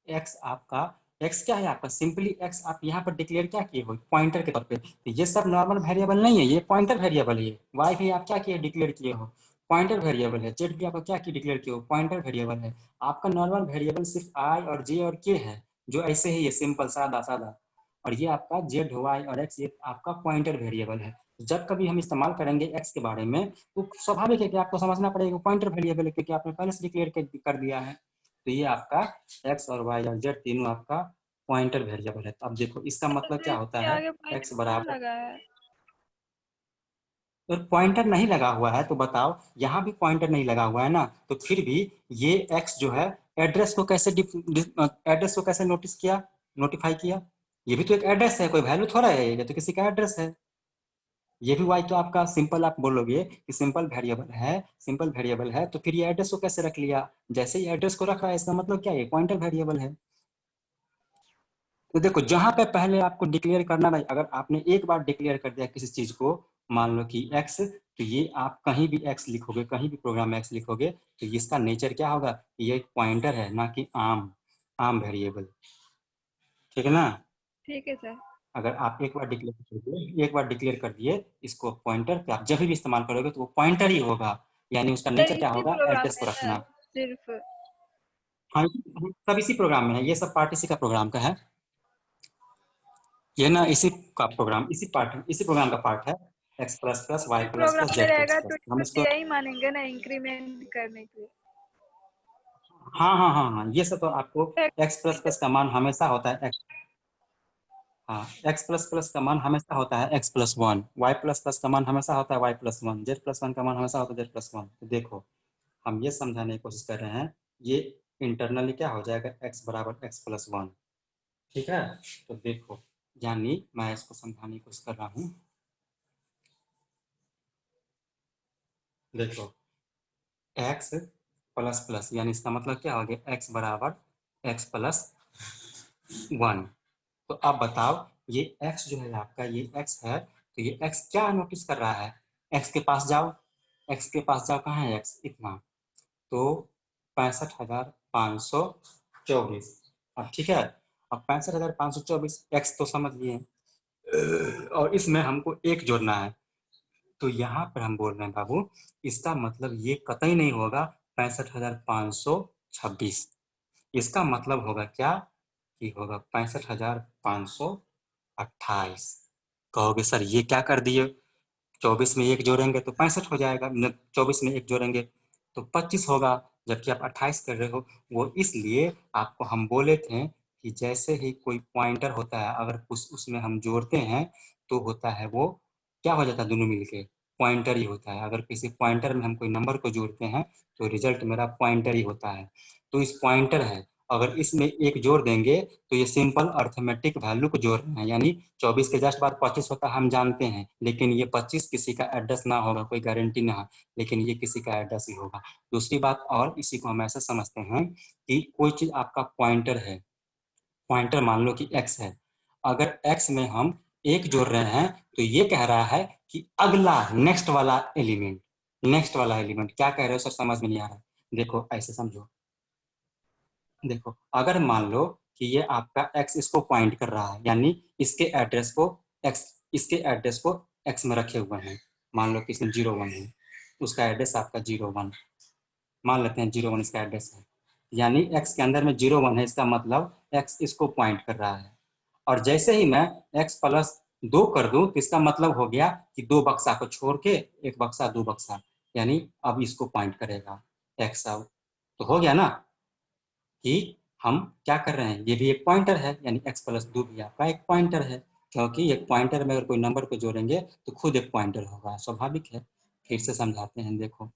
S1: x आपका एक्स क्या है आपका, सिंपली एक्स आप यहाँ पर डिक्लेयर क्या किए हो, पॉइंटर के तौर पे। तो ये सब नॉर्मल वेरिएबल नहीं है, ये पॉइंटर वेरिएबल है। वाई भी आप क्या किए, डिक्लेयर किए हो, पॉइंटर वेरिएबल है। जेड भी आपका क्या किए, डिक्लेयर किए हो, पॉइंटर वेरिएबल है। आपका नॉर्मल वेरिएबल सिर्फ आई और जे और के है, जो ऐसे ही है, सिंपल सादा सादा। और ये आपका जेड वाई और एक्स, ये आपका पॉइंटर वेरिएबल है। जब कभी हम इस्तेमाल करेंगे एक्स के बारे में, तो स्वाभाविक है कि आपको समझना पड़ेगा पॉइंटर वेरिएबल है, क्योंकि आपने पहले से डिक्लेयर कर दिया है। तो ये आपका एक्स और वाई और जेड तीनों आपका पॉइंटर वेरिएबल है। तो अब देखो इसका मतलब क्या होता
S3: इसके
S1: है,
S3: आगे पॉइंटर
S1: एक्स
S3: क्यों
S1: बराबर,
S3: लगा है?
S1: तो पॉइंटर नहीं लगा हुआ है तो बताओ, यहाँ भी पॉइंटर नहीं लगा हुआ है ना, तो फिर भी ये एक्स जो है एड्रेस को कैसे एड्रेस को कैसे नोटिस किया, नोटिफाई किया। ये भी तो एक एड्रेस है, कोई वैल्यू थोड़ा है, ये तो किसी का एड्रेस है। ये भी वाई तो आपका सिंपल, आप बोलोगे कि सिंपल वेरिएबल है, सिंपल वेरिएबल है, तो फिर ये एड्रेस को कैसे रख लिया, जैसे ही एड्रेस को रखा है, इसका मतलब क्या है, पॉइंटर वेरिएबल है। तो देखो जहां पे पहले आपको डिक्लेयर करना है, अगर आपने एक बार डिक्लेयर कर दिया किसी चीज को, मान लो कि x, तो ये आप कहीं भी x लिखोगे, कहीं भी प्रोग्राम में x लिखोगे, तो इसका नेचर क्या होगा, ये एक पॉइंटर है, ना कि आम वेरिएबल। ठीक है ना।
S3: ठीक है सर।
S1: अगर आप एक बार डिक्लेयर कर दिए, एक बार डिक्लेयर कर दिए इसको पॉइंटर, तो आप जब भी इस्तेमाल करोगे तो वो पॉइंटर ही होगा, यानी उसका
S3: सर
S1: नेचर क्या
S3: इसी
S1: होगा,
S3: प्रोग्राम
S1: एड्रेस
S3: में
S1: को
S3: ना
S1: रखना।
S3: सिर्फ?
S1: हाँ, सब इसी प्रोग्राम में है, ये सब पार्ट इसी का प्रोग्राम का है, ये ना इसी का प्रोग्राम, इसी प्रोग्राम का पार्ट है, एक्स प्लस प्लस वाई
S3: इसी
S1: प्लस प्लस
S3: प्रोग्राम में
S1: जेड प्लस
S3: रहेगा तो
S1: प्लस, हम
S3: इसको
S1: इसको,
S3: यही मानेंगे ना इंक्रीमेंट करने के लिए।
S1: हाँ हाँ हाँ हाँ, ये सब तो आपको एक्स प्लस प्लस का मान हमेशा होता है एक्स, हाँ, एक्स प्लस प्लस का मान हमेशा होता है x plus one, y plus plus का मान हमेशा होता है y plus one, z plus one का मान हमेशा होता है जेड प्लस वन। तो देखो हम ये समझाने की कोशिश कर रहे हैं, ये इंटरनली क्या हो जाएगा, एक्स बराबर एक्स प्लस वन। ठीक है, तो देखो यानी मैं इसको समझाने की कोशिश कर रहा हूँ। देखो एक्स प्लस प्लस, यानी इसका मतलब क्या हो गया, एक्स बराबर एक्स प्लस वन। तो अब बताओ ये x जो है आपका, ये x है, तो ये x क्या नोटिस कर रहा है, x के पास जाओ, x के पास जाओ, कहाँ है x, इतना, तो 65,524। अब ठीक है, अब 65,524 x तो समझ लिए, और इसमें हमको एक जोड़ना है, तो यहाँ पर हम बोल रहे हैं बाबू, इसका मतलब ये कतई नहीं होगा 65,526, इसका मतलब होगा क्या, कि होगा 65,528। कहोगे सर ये क्या कर दिए, 24 में एक जोड़ेंगे तो 65 हो जाएगा, 24 में एक जोड़ेंगे तो 25 होगा, जबकि आप 28 कर रहे हो। वो इसलिए आपको हम बोले थे कि जैसे ही कोई पॉइंटर होता है, अगर उसमें हम जोड़ते हैं तो होता है वो क्या हो जाता है, दोनों मिलके पॉइंटर ही होता है। अगर किसी पॉइंटर में हम कोई नंबर को जोड़ते हैं तो रिजल्ट मेरा पॉइंटर ही होता है। तो इस पॉइंटर है, अगर इसमें एक जोड़ देंगे तो ये सिंपल अर्थमेटिक वैल्यू को जोड़ रहे हैं, यानी 24 के जस्ट बाद 25 होता है हम जानते हैं, लेकिन ये 25 किसी का एड्रेस ना होगा, कोई गारंटी ना है, लेकिन ये किसी का एड्रेस ही होगा। दूसरी बात, और इसी को हम ऐसे समझते हैं कि कोई चीज आपका पॉइंटर है, पॉइंटर मान लो कि x है, अगर x में हम एक जोड़ रहे हैं तो ये कह रहा है कि अगला नेक्स्ट वाला एलिमेंट, नेक्स्ट वाला एलिमेंट क्या कह रहे हो सर, समझ में नहीं आ रहा। देखो ऐसे समझो, देखो अगर मान लो कि ये आपका x इसको पॉइंट कर रहा है, यानी इसके एड्रेस को x, इसके एड्रेस को x में रखे हुए हैं, मान लो कि इसमें 01 है, उसका एड्रेस आपका 01, मान लेते हैं 01 इसका एड्रेस है, यानी x के अंदर में 01 है, इसका मतलब x इसको पॉइंट कर रहा है। और जैसे ही मैं x प्लस 2 कर दूं तो इसका मतलब हो गया कि 2 बक्सा को छोड़ के एक बक्सा 2 बक्सा, यानी अब इसको पॉइंट करेगा x आउट। तो हो गया ना कि हम क्या कर रहे हैं, ये भी एक पॉइंटर है, यानी x प्लस 2 भी आपका एक पॉइंटर है, क्योंकि एक पॉइंटर में अगर कोई नंबर को जोड़ेंगे तो खुद एक पॉइंटर होगा, स्वाभाविक है। फिर से समझाते हैं, देखो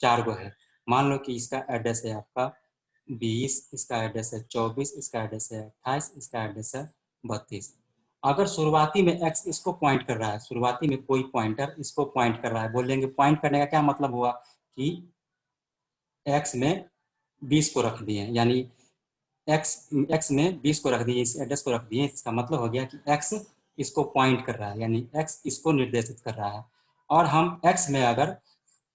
S1: 4 गो है, मान लो कि इसका एड्रेस है आपका 20, इसका एड्रेस है 24, इसका एड्रेस है 28, इसका एड्रेस है 32। अगर शुरुआती में x इसको पॉइंट कर रहा है, शुरुआती में कोई पॉइंटर इसको पॉइंट कर रहा है, बोलेंगे पॉइंट करने का क्या मतलब हुआ कि x में 20 को रख दिए, यानी x में 20 को रख दिए, इस एड्रेस को रख दिए, इसका मतलब हो गया कि x इसको पॉइंट कर रहा है, यानी x इसको निर्देशित कर रहा है। और हम x में अगर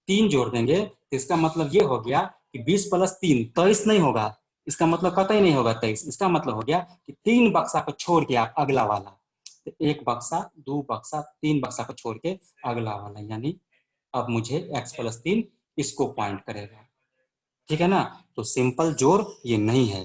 S1: 3 जोड़ देंगे तो इसका मतलब ये हो गया कि 20 प्लस 3 23 नहीं होगा, इसका मतलब कतई नहीं होगा 23। इसका मतलब हो गया कि 3 बक्सा को छोड़ के आप अगला वाला, तो 1 बक्सा 2 बक्सा 3 बक्सा को छोड़ के अगला वाला, यानी अब मुझे x+3 इसको पॉइंट करेगा। ठीक है ना। तो सिंपल जोड़ ये नहीं है,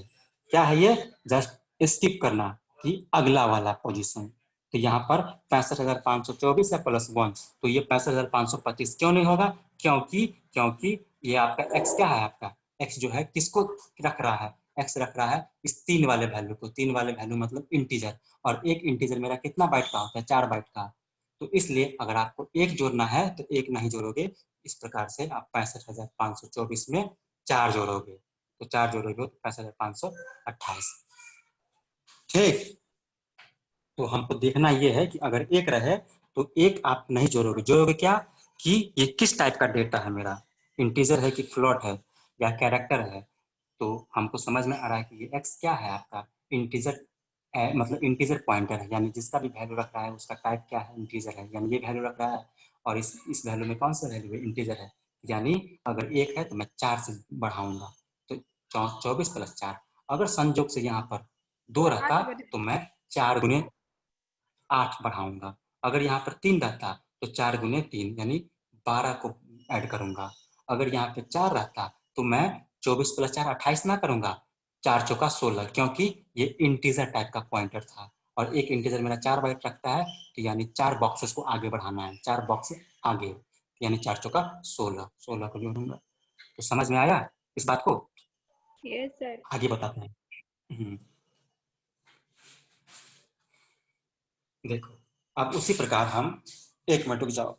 S1: क्या है ये, जस्ट स्किप करना कि अगला वाला पोजीशन। तो यहाँ पर 65,524 है +1, तो ये 65,525 क्यों नहीं होगा, क्योंकि ये आपका x क्या है, आपका x जो है किसको रख रहा है, x रख रहा है इस 3 वाले वैल्यू को। 3 वाले वैल्यू मतलब इंटीजर, और एक इंटीजर मेरा कितना बाइट का होता है, 4 बाइट का। तो इसलिए अगर आपको एक जोड़ना है तो एक नहीं जोड़ोगे, इस प्रकार से आप 65,524 में 4 जोड़ोगे, तो 4 जोड़ोगे तो 65,528। ठीक, तो हमको देखना ये है कि अगर एक रहे तो एक आप नहीं जोड़ोगे, जोड़ोगे क्या कि ये किस टाइप का डेटा है मेरा, इंटीजर है कि फ्लोट है या कैरेक्टर है। तो हमको समझ में आ रहा है कि ये एक्स क्या है आपका, इंटीजर, मतलब इंटीजर पॉइंटर है, यानी जिसका भी वैल्यू रख रहा है उसका टाइप क्या है, इंटीजर है, यानी ये वैल्यू रख रहा है और इस वैल्यू में कौन सा वैल्यू है, इंटीजर है। यानी अगर एक है तो मैं 4 से बढ़ाऊंगा, तो 24 + 4। अगर संयोग से यहाँ पर 2 रहता तो मैं 4 गुने 8 बढ़ाऊंगा। अगर यहाँ पर 3 रहता तो 4 गुने 3 यानी 12 को ऐड करूंगा। अगर यहाँ पे 4 रहता तो मैं 24 + 4 28 ना करूंगा, 4 चौका 16, क्योंकि ये इंटीजर टाइप का पॉइंटर था और एक इंटीजर मेरा 4 बाइट रखता है, तो यानी 4 बॉक्सेस को आगे बढ़ाना है, 4 बॉक्स आगे, यानी 4 चौका 16, 16 को जोड़ूंगा। तो समझ में आया इस बात को,
S3: यस सर।
S1: आगे बताते हैं। देखो अब उसी प्रकार हम, 1 मिनट रुक जाओ,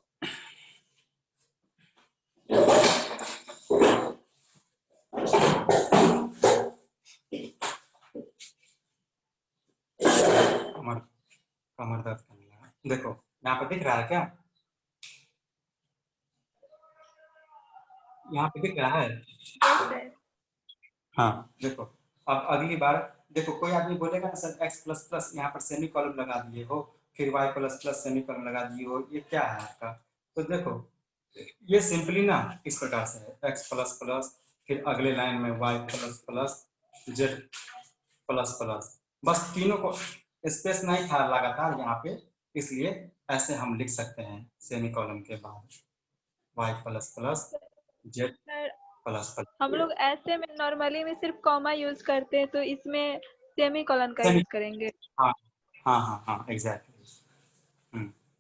S1: कमर कमर दर्द करने लगा। देखो यहाँ पे दिख रहा है क्या, यहाँ पे दिख रहा है।
S3: Yes sir.
S1: हाँ देखो, अब अगली बार देखो कोई आदमी बोलेगा ना सर x++ यहाँ पर सेमी कॉलम लगा दिए हो, फिर y++ सेमी कॉलम लगा दिए हो, ये क्या है आपका। तो देखो ये सिंपली ना इस प्रकार से है, x++, फिर अगले लाइन में y++, z++, बस तीनों को स्पेस नहीं था लगातार यहाँ पे, इसलिए ऐसे हम लिख सकते हैं सेमी कॉलम के बाद y++,
S3: सर
S1: z++।
S3: हम लोग ऐसे में नॉर्मली में सिर्फ कॉमा यूज करते हैं, तो इसमें सेमी कॉलन का
S1: सेमी,
S3: यूज करेंगे।
S1: हाँ हाँ एग्जैक्टली।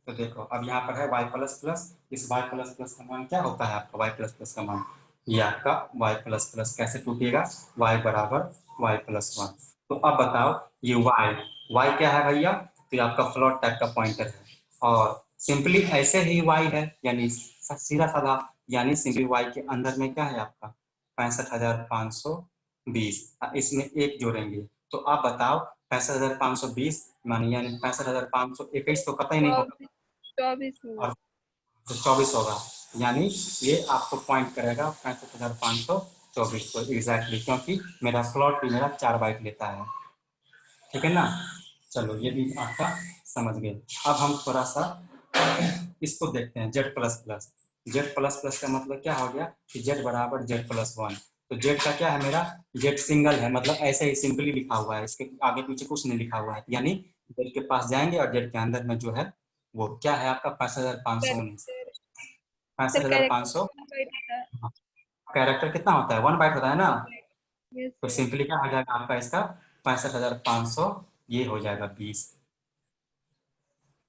S1: तो देखो अब यहाँ पर है y++, इस y++ का मान क्या होता है आपका, y++ का मान, ये आपका y++ कैसे टूटेगा, y बराबर y+1। तो अब बताओ ये y क्या है भैया, तो ये आपका फ्लोट टाइप का पॉइंटर है, और सिंपली ऐसे ही y है, यानी सीधा साधा, यानी सिंपली y के अंदर में क्या है आपका 65,520, इसमें एक जोड़ेंगे तो आप बताओ 65,520 मानी यानी 65,521 तो कतई नहीं होगा,
S3: 24 हुआ।
S1: और तो 24 होगा, यानी ये आपको पॉइंट करेगा 65,524 को एग्जैक्टली, क्योंकि मेरा फ्लोट भी मेरा 4 बाइट लेता है। ठीक है ना, चलो ये भी आपका समझ गए। अब हम थोड़ा सा इसको देखते हैं, z++, का मतलब क्या हो गया कि z बराबर z+1। तो z का क्या है मेरा, z सिंगल है, मतलब ऐसे ही सिंपली लिखा हुआ है, इसके आगे पीछे कुछ नहीं लिखा हुआ है, यानी z के पास जाएंगे और z के अंदर में जो है वो क्या है आपका 65,519,
S3: सर
S1: 65,500।
S3: कैरेक्टर
S1: कैरेक्टर कितना होता है, 1 बाइट होता है ना,
S3: 1 बाइट। यस
S1: तो
S3: सर।
S1: सिंपली क्या हो जाएगा आपका इसका 65,500, ये हो जाएगा 20।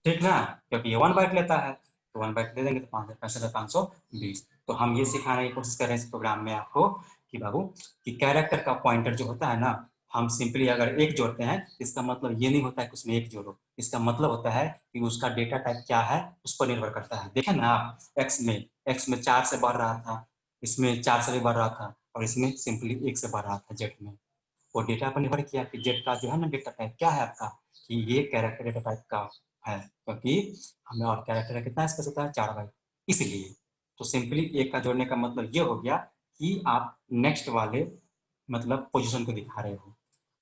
S1: ठीक ना, क्योंकि ये 1 बाइट लेता है, तो 1 बाइट दे देंगे तो 65,520। तो हम ये सिखाने की कोशिश कर रहे हैं इस प्रोग्राम में आपको कि बाबू कि कैरेक्टर का पॉइंटर जो होता है ना, हम सिंपली अगर एक जोड़ते हैं, इसका मतलब ये नहीं होता है कि उसमें एक जोड़ो, इसका मतलब होता है कि उसका डेटा टाइप क्या है उस पर निर्भर करता है। देखें ना आप, एक्स में 4 से बढ़ रहा था, इसमें 4 से भी बढ़ रहा था, और इसमें सिंपली 1 से बढ़ रहा था जेड में। वो डेटा पर निर्भर किया कि जेड का जो है ना डेटा टाइप क्या है आपका, कि ये कैरेक्टर डेटा टाइप का है, क्योंकि हमें और कैरेक्टर कितना स्पेस होता है 4 बाइट, इसलिए। तो सिंपली एक का जोड़ने का मतलब ये हो गया कि आप नेक्स्ट वाले मतलब पोजीशन को दिखा रहे हो।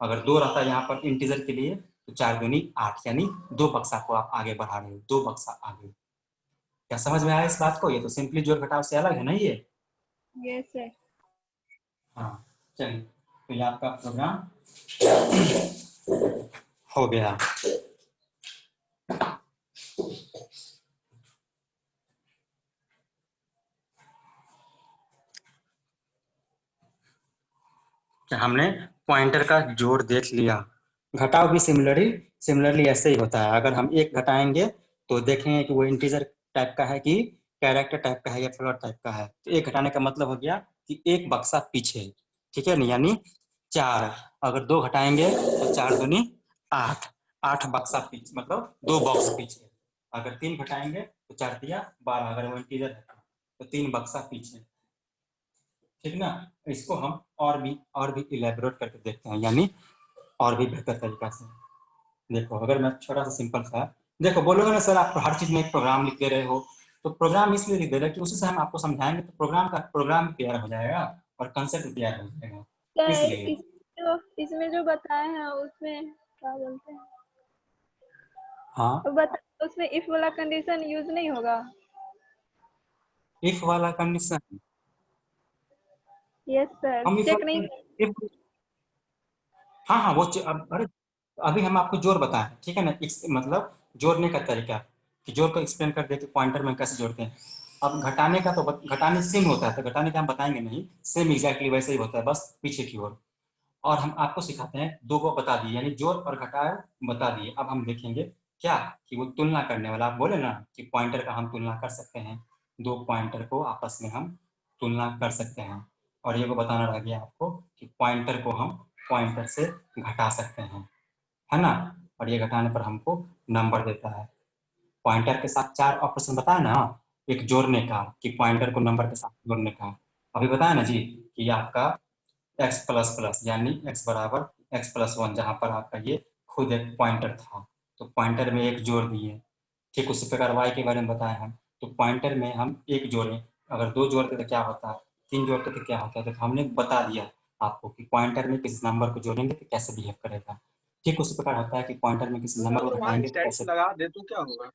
S1: अगर 2 रहता है यहाँ पर इंटीजर के लिए तो 4 दूनी 8, यानी 2 बक्सा को आप आगे बढ़ा रहे हो, 2 बक्सा आगे। क्या समझ में आया इस बात को, ये तो सिंपली जोड़ घटाव से अलग है ना ये।
S3: Yes sir.
S1: हाँ चलिए, तो ये आपका प्रोग्राम हो गया। कि हमने पॉइंटर का जोड़ देख लिया। घटाव भी सिमिलरली ऐसे ही होता है। अगर हम एक घटाएंगे तो देखेंगे कि वो इंटीजर टाइप का है कि कैरेक्टर टाइप का है या फ्लोट टाइप का है। तो एक घटाने का मतलब हो गया कि एक बक्सा पीछे, ठीक है ना, यानी 4। अगर 2 घटाएंगे तो 4 दूनी 8, 8 बक्सा पीछे, मतलब 2 बॉक्स पीछे। अगर 3 घटाएंगे तो 4 दिया 12, अगर वो इंटीजर है तो 3 बक्सा पीछे, ठीक ना। इसको हम और भी इलेबोरेट करके देखते हैं, यानी और भी बेहतर तरीका से। देखो, अगर मैं छोटा सा सिंपल सा, देखो बोलोगे ना सर आप हर चीज में एक प्रोग्राम लिख दे रहे हो, तो प्रोग्राम इसलिए लिख दे रहे हो कि उसी से हम आपको समझाएंगे तो प्रोग्राम तैयार हो जाएगा और कंसेप्ट तैयार हो जाएगा, इसलिए।
S3: इसमें जो बताए हैं उसमें क्या बोलते हैं,
S1: हाँ,
S3: उसमें इफ वाला कंडीशन यूज नहीं होगा?
S1: इफ वाला कंडीशन
S3: यस सर,
S1: हम
S3: चेक नहीं।
S1: if, हाँ हाँ, अरे अभी हम आपको जोड़ बताएं, ठीक है ना, मतलब जोड़ने का तरीका, कि जोड़ को एक्सप्लेन कर दे कि पॉइंटर में कैसे जोड़ते हैं। अब घटाने का तो घटाने सेम होता है, तो घटाने का हम बताएंगे नहीं, सेम एग्जैक्टली वैसे ही होता है, बस पीछे की ओर। और हम आपको सिखाते हैं, 2 को बता दिए, यानी जोड़ और घटाव बता दिए। अब हम देखेंगे क्या कि वो तुलना करने वाला, आप बोले ना कि पॉइंटर का हम तुलना कर सकते हैं, 2 पॉइंटर को आपस में हम तुलना कर सकते हैं। और ये को बताना रह गया आपको कि पॉइंटर को हम पॉइंटर से घटा सकते हैं, है ना। और ये घटाने पर हमको नंबर देता है। पॉइंटर के साथ 4 ऑपरेशन बताया ना, एक जोड़ने का कि पॉइंटर को नंबर के साथ जोड़ने का, अभी बताया ना जी कि आपका x प्लस प्लस यानी x बराबर x प्लस 1, जहाँ पर आपका ये खुद एक पॉइंटर था, तो पॉइंटर में एक जोड़ दिए। ठीक उसी प्रकार y के बारे में बताया हम, तो पॉइंटर में हम एक जोड़े, अगर 2 जोड़ते तो क्या होता है, 3 जोड़ते तो क्या होता है, तो हमने बता दिया आपको कि पॉइंटर में किसी नंबर को जोड़ेंगे तो कैसे बिहेव करेगा। ठीक उसी प्रकार होता है कि पॉइंटर में किसी नंबर को घटाएंगे तो कैसे।
S2: लगा दे तो क्या होगा?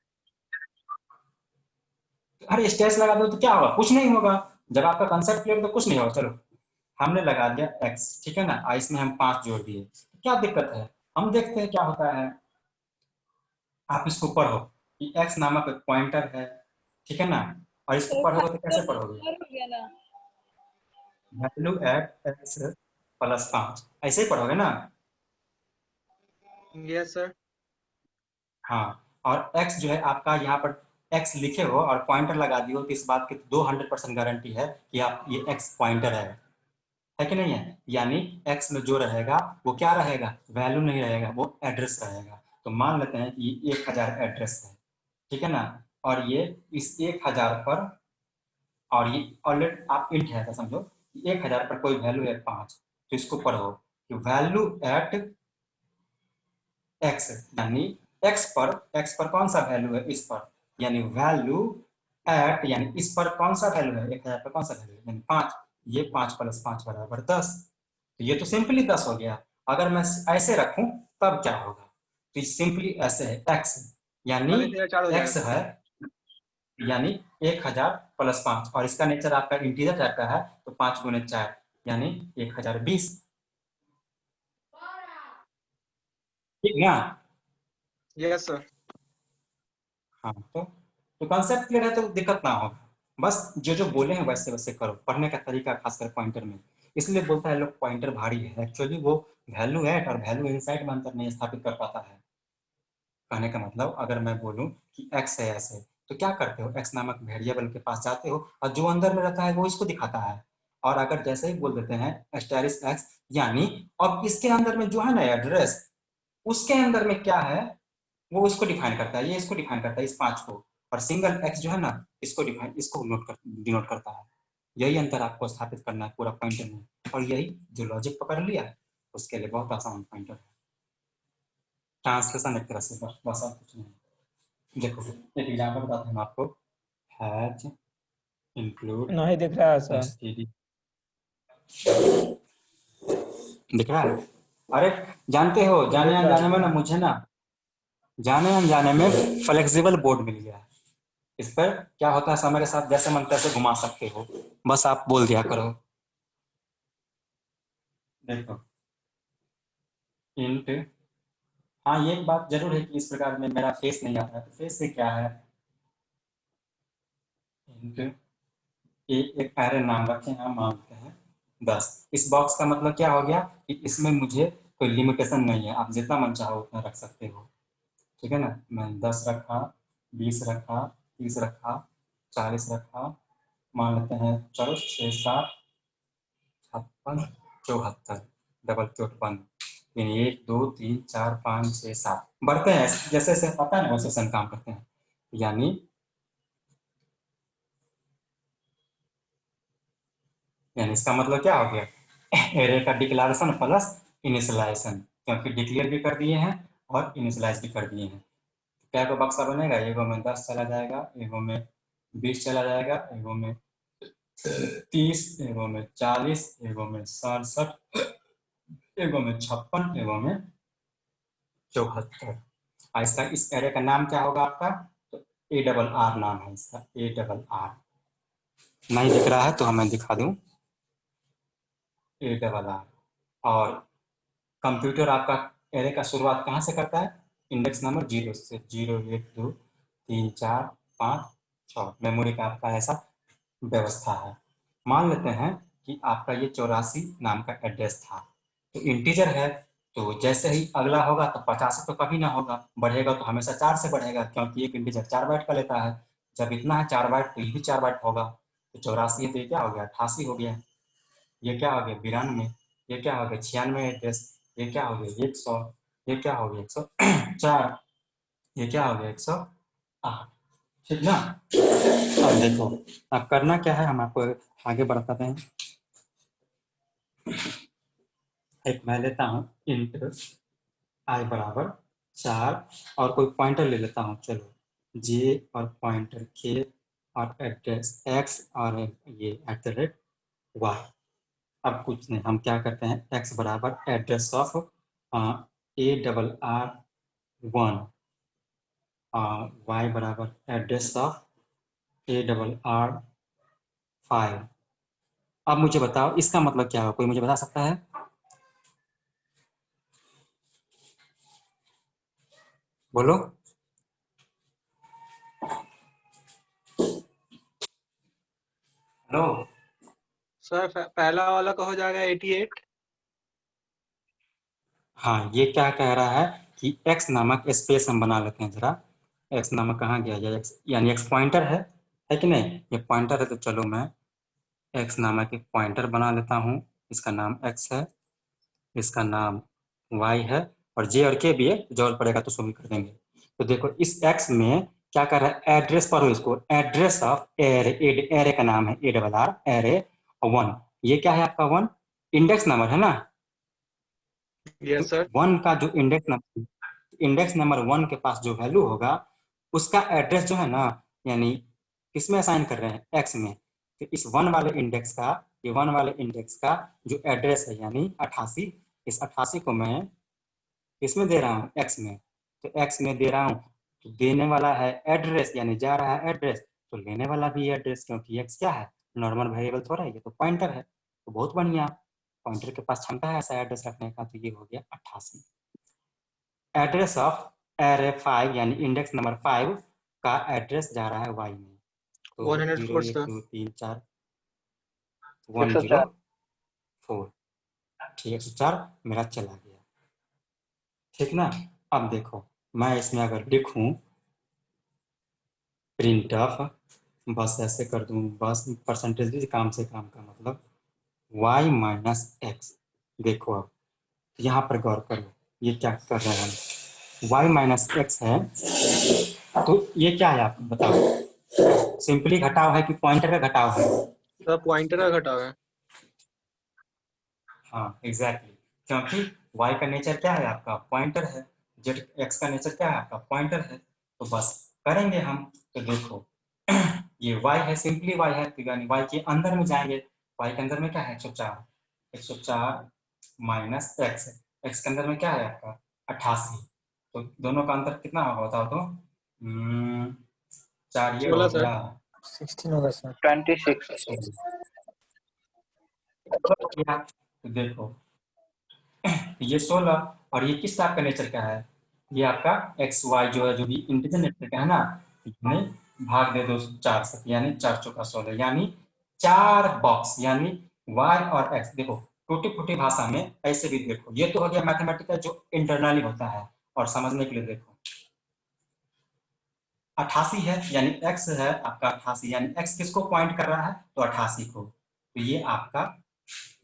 S1: अरे स्टेज लगा दो तो क्या होगा, कुछ नहीं होगा। जब आपका कंसेप्ट क्लियर तो कुछ नहीं होगा। चलो हमने लगा दिया x, ठीक है ना, इसमें हम 5 जोड़ दिए, क्या दिक्कत है, हम देखते हैं क्या होता है। आप इसको पढ़ो कि x नामक एक पॉइंटर है, ठीक है ना, और इसको
S3: तो
S1: पढ़ोगे तो कैसे पढ़ोगे,
S3: हो गया ना?
S1: वैल्यू एट x प्लस 5, ऐसे ही पढ़ोगे ना।
S2: Yes sir.
S1: हाँ, और x जो है आपका यहाँ पर x लिखे हो और पॉइंटर लगा दियो, तो इस बात की 200% गारंटी है कि आप ये x पॉइंटर है कि नहीं है। यानी x में जो रहेगा वो क्या रहेगा, वैल्यू नहीं रहेगा, वो एड्रेस रहेगा। तो मान लेते हैं कि ये 1000 एड्रेस है, ठीक है ना, और ये इस 1000 पर, और ये ऑलरेडी आप इंट है तो समझो 1000 पर कोई वैल्यू है 5, तो इसको पढ़ो कि वैल्यू एट x, यानी x पर कौन सा वैल्यू है, इस पर, यानी वैल्यू एट, यानी इस पर कौन सा वैल्यू है, 1000 पर कौन सा वैल्यू है, यानी 5, ये 5 प्लस 5 बराबर 10। तो ये तो सिंपली 10 हो गया। अगर मैं ऐसे रखूं तब क्या होगा, तो सिंपली ऐसे है x, यानी x है, यानी 1000 प्लस 5, और इसका नेचर आपका इंटीजर टाइप का है, तो 5 गुने 4 यानी 1020, ठीक ना।
S2: Yes sir.
S1: हाँ, तो कॉन्सेप्ट क्लियर है तो दिक्कत ना होगा। बस जो जो बोले हैं वैसे वैसे करो, पढ़ने का तरीका खासकर पॉइंटर में। इसलिए बोलता है लोग पॉइंटर भारी है, एक्चुअली वो वैल्यू एट और वैल्यू इनसाइड में अंतर नहीं स्थापित कर पाता है। कहने का मतलब, अगर मैं बोलूं कि x है ऐसे, तो क्या करते हो, x नामक वेरिएबल के पास जाते हो और जो अंदर में रहता है वो इसको दिखाता है। और अगर जैसे ही बोल देते हैं एस्टेरिस्क x, यानी अब इसके अंदर में जो है ना एड्रेस, उसके अंदर में क्या है वो इसको डिफाइन करता है, ये इसको डिफाइन करता है, इस 5 को। और सिंगल x जो है ना इसको डिनोट करता है। यही अंतर आपको स्थापित करना है पूरा पॉइंटर में, और यही जो लॉजिक पकड़ लिया उसके लिए बहुत आसान पॉइंटर है। ट्रांसलेशन एक तरह से, बस और कुछ नहीं। देखो एक एग्जांपल बताता हूँ आपको, हैज इंक्लूड
S2: नहीं दिख रहा है सर।
S1: एसटीडी, दिख रहा है। अरे जानते हो, जाने अनजाने में ना मुझे ना, जाने अनजाने में फ्लेक्सिबल बोर्ड मिल गया है। इस पर क्या होता है, समय के साथ जैसे मन तैसे घुमा सकते हो, बस आप बोल दिया करो। देखो इंट, हाँ ये एक बात जरूर है कि इस प्रकार में मेरा फेस नहीं आता है, तो फेस से क्या है, इंट एक एरे नाम रखें हम, मानते हैं 10। इस बॉक्स का मतलब क्या हो गया कि इसमें मुझे कोई लिमिटेशन नहीं है, आप जितना मन चाहो उतना रख सकते हो, ठीक है ना। मैं 10 रखा, 20 रखा, 30 रखा, 40 रखा, मान लेते हैं चलो 6 7 56 74, डबल क्योट बंद, 1 2 3 4 5 6 7 बढ़ते हैं, जैसे जैसे पता है ना वैसे वैसे हम काम करते हैं। यानी इसका मतलब क्या हो गया, एरे का डिक्लेरेशन प्लस इनिशियलाइजेशन, क्योंकि डिक्लेयर भी कर दिए हैं और इनिशियलाइज भी कर दिए हैं। क्या को बक्सा बनेगा, एगो में 10 चला जाएगा, एगो में 20 चला जाएगा, एगो में 30, एगो में 40, एगो में 67, एगो में 56, एगो में 74। और इसका इस एरे का नाम क्या होगा आपका, तो ARR नाम है इसका, ARR। नहीं दिख रहा है तो हमें दिखा दूं, ARR। और कंप्यूटर आपका एरे का शुरुआत कहाँ से करता है, इंडेक्स नंबर 0 से, 0 1 2 3 4 5 6, मेमोरी का आपका ऐसा व्यवस्था है। मान लेते हैं कि आपका ये 84 नाम का एड्रेस था, तो इंटीजर है, तो जैसे ही अगला होगा तो 50 तो कभी ना होगा, बढ़ेगा तो हमेशा 4 से बढ़ेगा, क्योंकि एक इंटीजर 4 बाइट का लेता है। जब इतना है 4 बाइट, तो ये भी 4 बाइट होगा, तो 84 है तो ये क्या हो गया, 88 हो गया। ये क्या हो गया 92, ये क्या हो गया 96 एड्रेस, ये क्या हो गया 100, ये क्या हो गया 104, ये क्या हो गया 108, ठीक ना। अब देखो, अब करना क्या है, हम आपको आगे बढ़ाते हैं। एक मैं लेता हूँ इंट आई बराबर 4 और कोई पॉइंटर ले लेता हूँ, चलो जे और पॉइंटर के और एड्रेस x और ये @y। अब कुछ नहीं, हम क्या करते हैं, x बराबर एड्रेस ऑफ ARR1, y बराबर एड्रेस ऑफ ARR5। अब मुझे बताओ इसका मतलब क्या है, कोई मुझे बता सकता है, बोलो। हेलो,
S2: सर पहला वाला का हो जाएगा 88।
S1: हाँ ये क्या कह रहा है कि x नामक स्पेस हम बना लेते हैं जरा, x नामक कहाँ गया, ये x यानी x पॉइंटर है कि नहीं, ये पॉइंटर है, तो चलो मैं x नामक एक पॉइंटर बना लेता हूँ, इसका नाम x है, इसका नाम y है, और j और k भी है, जरूरत पड़ेगा तो सो भी कर देंगे। तो देखो इस x में क्या कर रहा है, एड्रेस पढ़ो इसको, एड्रेस ऑफ एरे, एरे का नाम है ARR एरे 1, ये क्या है आपका 1 इंडेक्स नंबर है ना।
S2: Yes sir.
S1: 1 का जो इंडेक्स नंबर 1 के पास जो वैल्यू होगा, उसका एड्रेस जो है ना, यानी किसमें असाइन कर रहे हैं, x में। तो इस 1 वाले इंडेक्स का, ये 1 वाले इंडेक्स का जो एड्रेस है यानी 88, इस 88 को मैं किसमें दे रहा हूँ, x में। तो x में दे रहा हूँ, तो देने वाला है एड्रेस, यानी जा रहा है एड्रेस, तो लेने वाला भी एड्रेस, क्योंकि x क्या है, नॉर्मल वेरिएबल थोड़ा है, ये तो पॉइंटर है। तो बहुत बढ़िया, पॉइंटर के पास क्षमता है ऐसा एड्रेस रखने का, तो ये हो गया 88। एड्रेस ऑफ एरे 5 यानी इंडेक्स नंबर 5 का एड्रेस जा रहा है y में, तो 0
S2: 104
S1: 1
S2: सर।
S1: 2 3 4
S2: 104।
S1: 104, ठीक है 104 मेरा चला गया, ठीक ना। अब देखो मैं इसमें अगर लिखूं प्रिंट ऑफ, बस ऐसे कर दूं, बस परसेंटेज भी काम से काम का मतलब y माइनस एक्स। देखो अब यहाँ पर गौर करो, ये क्या कर रहे हैं, y माइनस एक्स है, तो ये क्या है आप बताओ, सिंपली घटाव है कि पॉइंटर का घटाव है।
S2: सर पॉइंटर का घटाव है।
S1: हाँ एग्जैक्टली, क्योंकि y का नेचर क्या है आपका, पॉइंटर है, z x का नेचर क्या है आपका, पॉइंटर है। तो बस करेंगे हम, तो देखो ये y है, सिंपली y है, तो यानी y के अंदर में जाएंगे, y के अंदर में क्या है 104, 104 माइनस एक्स, एक्स के अंदर में क्या है आपका 88, तो दोनों का अंतर कितना होगा बताओ तो, 4 ये
S2: 16
S1: हो
S2: सर।
S1: गया
S2: 16 होगा सर। 26।
S1: तो देखो ये 16 और ये किस टाइप का नेचर का है, ये आपका एक्स वाई जो है, जो भी इंटीजर नेचर का है ना, यानी भाग दे दो 4 से, यानी 4 चौका 16, यानी 4 बॉक्स, यानी वाई और एक्स। देखो टूटी फूटी भाषा में ऐसे भी देखो, ये तो हो गया मैथमेटिकल जो इंटरनली होता है, और समझने के लिए देखो 88 है, यानी एक्स है आपका 88, यानी एक्स किसको पॉइंट कर रहा है, तो 88 को। तो ये आपका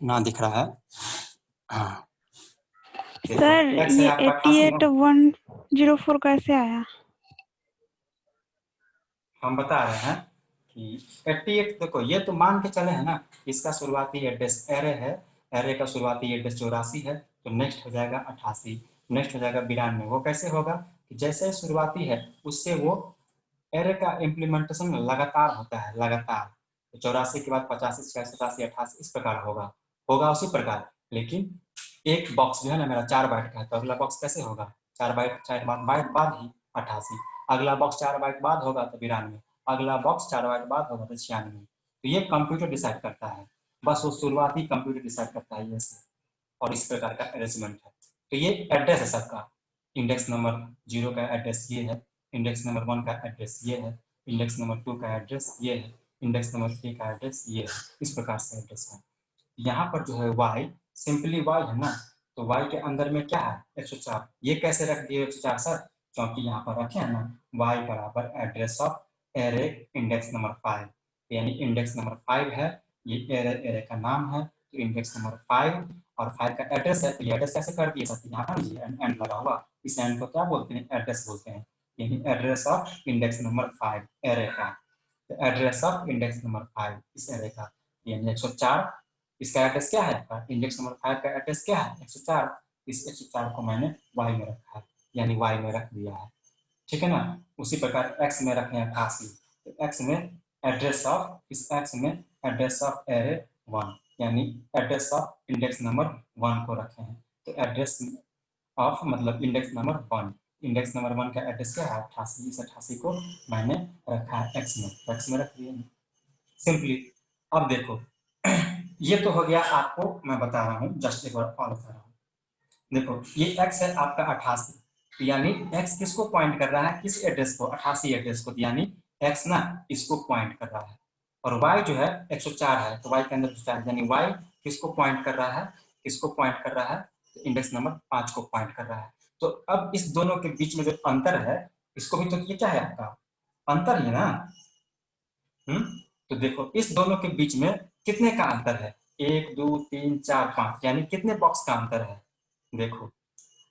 S1: ना दिख रहा है, हाँ देखो
S4: सर
S1: एक्स है
S4: ये
S1: आपका 88 ना,
S4: 88104 कैसे आया?
S1: हम बता रहे हैं कि 88, देखो ये तो मान के चले हैं ना, इसका शुरुआती एड्रेस एरे है, एरे का शुरुआती एड्रेस 84 है, तो नेक्स्ट हो जाएगा 88, नेक्स्ट हो जाएगा 92। वो कैसे होगा कि जैसे शुरुआती है उससे वो एरे का इम्प्लीमेंटेशन लगातार होता है, लगातार। तो 84 के बाद 85, 86, 87, 88 इस प्रकार होगा, होगा उसी प्रकार। लेकिन एक बॉक्स जो है ना मेरा 4 बाइट का है, तो अगला बॉक्स कैसे होगा, 4 बाइट 4 बाइट बाद ही 88, अगला बॉक्स 4 बाइट बाद होगा तो 92, अगला बॉक्स 4 बाइट बाद होगा तो 96। तो ये कंप्यूटर डिसाइड करता है, बस वो शुरुआती कंप्यूटर डिसाइड करता है ये से, और इस प्रकार का अरेंजमेंट है। तो ये एड्रेस है सबका, इंडेक्स नंबर 0 का एड्रेस ये है, इंडेक्स नंबर 1 का एड्रेस ये है, इंडेक्स नंबर 2 का एड्रेस ये है, इंडेक्स नंबर 3 का एड्रेस ये है, इस प्रकार से एड्रेस है। यहाँ पर जो है y सिंपली y है ना, तो y के अंदर में क्या है 104, ये कैसे रख दिए 104 सर, क्योंकि यहाँ पर रखे हैं ना y बराबर address of array index number 5, यानी इंडेक्स नंबर 5 है, ये एरे का नाम है, तो इंडेक्स नंबर 5 और 5 का एड्रेस है, तो ये एड्रेस कैसे कर दिए सर, यहाँ पर एंड लगा हुआ, इस एंड को क्या बोलते हैं, एड्रेस बोलते हैं, यानी address of index number 5 array का, तो एड्रेस ऑफ इंडेक्स नंबर 5 इस एरे का, यानी 104। इसका एड्रेस क्या है, इंडेक्स नंबर 5 का एड्रेस क्या है 104, इस 104 को मैंने y में रखा है, यानी y में रख दिया है, ठीक है ना। उसी प्रकार x में रखे हैं 88, तो x में एड्रेस ऑफ, इस x में एड्रेस ऑफ एरे 1, यानी एड्रेस ऑफ इंडेक्स नंबर 1 को रखे हैं, तो एड्रेस ऑफ मतलब इंडेक्स नंबर 1, इंडेक्स नंबर 1 का एड्रेस क्या है 88, इस 88 को मैंने रखा है x में रख दिया सिंपली। अब देखो ये तो हो गया, आपको मैं बता रहा हूँ, जस्ट एक बार और बता रहा हूँ। देखो ये x है आपका 88, यानी x किसको पॉइंट कर रहा है, किस एड्रेस को, 88 एड्रेस को, यानी x ना इसको पॉइंट कर रहा है, और y जो है 104 है, तो y के अंदर 104, यानी y किसको पॉइंट कर रहा है, किसको पॉइंट कर रहा है, तो इंडेक्स नंबर 5 को पॉइंट कर रहा है। तो अब इस दोनों के बीच में जो अंतर है, इसको भी तो ये क्या है आपका अंतर ही ना, तो देखो इस दोनों के बीच में कितने का अंतर है, 1 2 3 4 5, यानी कितने बॉक्स का अंतर है, देखो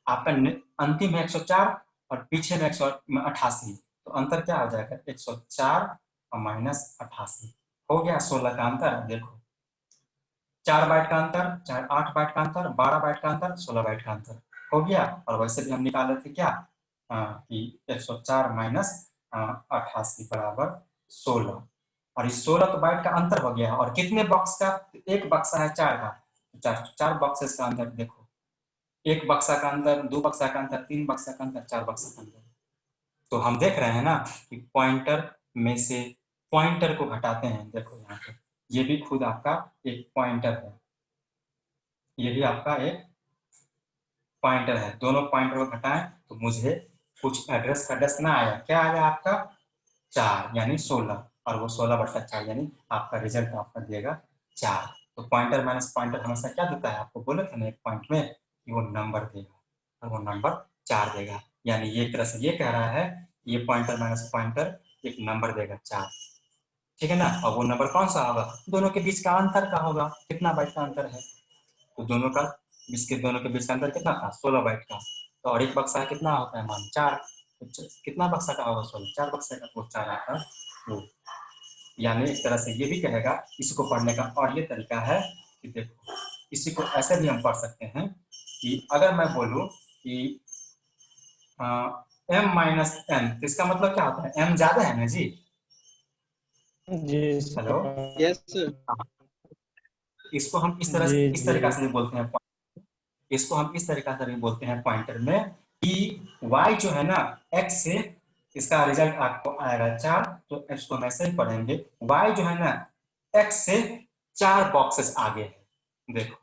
S1: आपका अंतिम है 104 और पीछे में 188, तो अंतर क्या हो जाएगा 104 और माइनस 88, हो गया 16 का अंतर। देखो 4 बाइट का अंतर, 8 बाइट का अंतर, 12 बाइट का अंतर, 16 बाइट का अंतर हो गया। और वैसे भी हम निकाले थे क्या कि 104 माइनस 88 बराबर 16, और इस 16 तो बाइट का अंतर हो गया, और कितने बॉक्स का, एक बक्सा है 4 का, 4 बॉक्सेस का अंतर, देखो एक बक्सा का अंतर, 2 बक्सा का अंतर, 3 बक्सा का अंतर, 4 बक्सा का अंतर। तो हम देख रहे हैं ना कि पॉइंटर में से पॉइंटर को घटाते हैं, देखो यहाँ पे ये भी खुद आपका एक पॉइंटर है, ये भी आपका एक पॉइंटर है, दोनों पॉइंटर को घटाएं तो मुझे कुछ एड्रेस का कितना आया, क्या आया आपका 4, यानी 16, और वो 16/4, यानी आपका रिजल्ट आपका देगा 4। तो पॉइंटर माइनस पॉइंटर हमेशा क्या देता है, आपको बोले थे ना एक पॉइंट में कि वो नंबर देगा, और वो नंबर 4 देगा, यानी ये एक तरह से ये कह रहा है ये पॉइंटर माइनस पॉइंटर एक नंबर देगा 4, ठीक है ना। और वो नंबर कौन सा होगा, दोनों के बीच का अंतर का होगा, कितना बाइट का अंतर है, तो दोनों के बीच का अंतर कितना था 16 बाइट का, तो और एक बक्सा कितना होता है मान 4, तो कितना बक्सा का होगा 16, 4 बक्से का, वो 4 आता वो, यानी एक तरह से ये भी कहेगा, इसको पढ़ने का और ये तरीका है कि देखो इसी को ऐसे भी हम पढ़ सकते हैं कि अगर मैं बोलूं कि m माइनस एन, तो इसका मतलब क्या होता है, m ज्यादा है ना जी,
S2: जी
S1: हेलो,
S5: यस सर।
S1: इसको हम इस तरह
S2: जी
S1: इस
S2: जी
S1: तरीका से भी बोलते हैं, इसको हम इस तरीका से भी बोलते हैं पॉइंटर में कि y जो है ना x से, इसका रिजल्ट आपको आएगा 4, तो इसको हम ऐसे ही पढ़ेंगे, y जो है ना x से 4 बॉक्सेस आगे है, देखो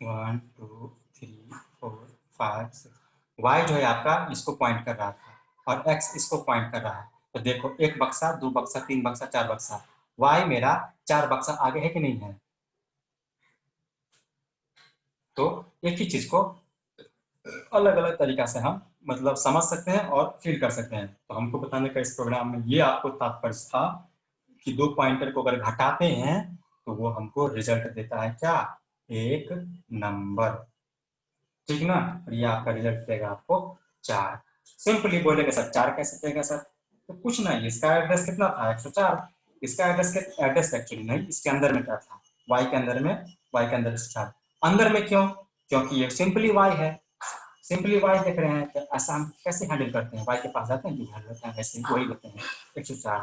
S1: 1 2 3 4 5 6। y जो है आपका इसको पॉइंट कर रहा था और x इसको पॉइंट कर रहा है। तो देखो 1 बक्सा 2 बक्सा 3 बक्सा 4 बक्सा, y मेरा 4 बक्सा आगे है कि नहीं है। तो एक ही चीज को अलग अलग तरीका से हम मतलब समझ सकते हैं और फील कर सकते हैं। तो हमको बताने का इस प्रोग्राम में ये आपको तात्पर्य था कि दो पॉइंटर को अगर घटाते हैं तो वो हमको रिजल्ट देता है क्या, एक नंबर, ठीक ना। और ये आपका रिजल्ट देगा आपको 4। सिंपली बोलेगा सर 4 कैसे देगा सर, तो कुछ नहीं, इसका एड्रेस कितना था 104, इसका एड्रेस एक्चुअली नहीं, इसके अंदर में क्या था, y के अंदर में, y के अंदर 104 अंदर में क्यों, क्योंकि ये सिंपली y है, सिंपली y देख रहे हैं। तो ऐसा हम कैसे हैंडल करते हैं, y के पास जाते हैं जो हैंडल करते हैं वैसे वही होते हैं 104।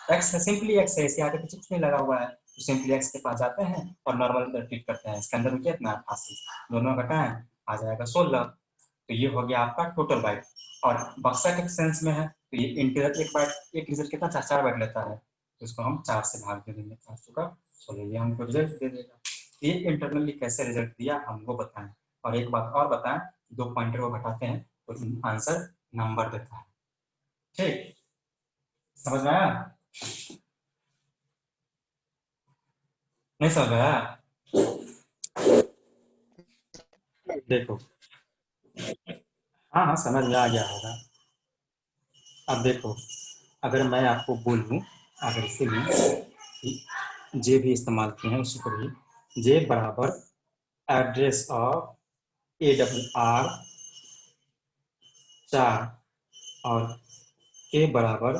S1: x है, सिंपली x है, इसके आगे पीछे कुछ नहीं लगा हुआ है, तो सिंपली x के पास जाते हैं और नॉर्मल ट्रीट करते हैं। इसके अंदर में कितना 88, दोनों घटाएं आ जाएगा 16। तो ये हो गया आपका टोटल बाइट। और बक्सा के सेंस में है तो ये इंटीजर एक बाइट एक रिजल्ट कितना 4 बाइट लेता है, तो इसको हम 4 से भाग दे देंगे, 4 का 16, ये हमको रिजल्ट दे देगा। ये इंटरनली कैसे रिजल्ट दिया हमको बताएं। और एक बात और बताएं, दो पॉइंटर को घटाते हैं तो आंसर नंबर देता है, ठीक, समझ में आया, नहीं समझ में आया। देखो हाँ हाँ समझ में आ गया होगा। अब देखो अगर मैं आपको बोलूं, अगर इसीलिए जे भी इस्तेमाल किए हैं उसी को भी, जे बराबर एड्रेस ऑफ ARR 4 और के बराबर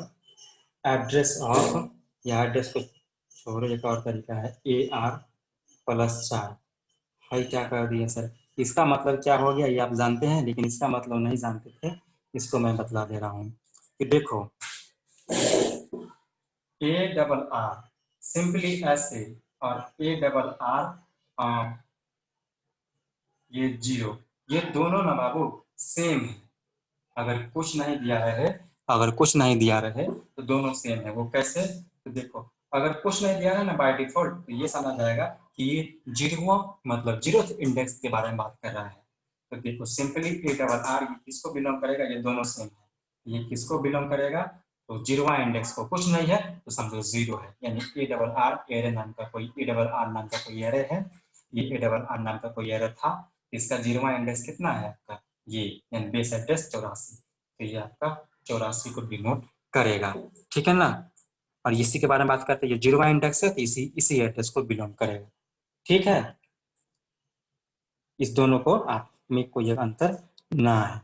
S1: एड्रेस ऑफ, या एड्रेस को छोड़ो एक और तरीका है AR + 4, भाई क्या कर दिया सर, इसका मतलब क्या हो गया ये आप जानते हैं, लेकिन इसका मतलब नहीं जानते थे, इसको मैं बतला दे रहा हूँ कि देखो ARR सिंपली ऐसे और ARR ये 0, ये दोनों ना बाबू सेम है। अगर कुछ नहीं दिया रहे, अगर कुछ नहीं दिया रहे तो दोनों सेम है। वो कैसे, तो देखो अगर कुछ नहीं दिया है ना बाय डिफॉल्ट, तो ये समझ जाएगा कि ये 0 मतलब 0th इंडेक्स के बारे में बात कर रहा है। तो देखो सिंपली ARR किसको बिलोंग करेगा, ये दोनों सेम है। ये किसको बिलोंग करेगा, तो 0वां इंडेक्स को, कुछ नहीं है तो समझो 0 है, यानी ARR एरे नाम का कोई ARR नाम का कोई एरे है, ये ARR नाम का कोई एरे था, इसका 0वां इंडेक्स कितना है आपका, ये यानी बेस एड्रेस 84, तो ये आपका 84 को डिनोट करेगा, ठीक है ना। और इसी के बारे में बात करते हैं, ये 0वां इंडेक्स है तो इसी एड्रेस को बिलोंग करेगा, ठीक है। इस दोनों को आप में कोई अंतर ना है,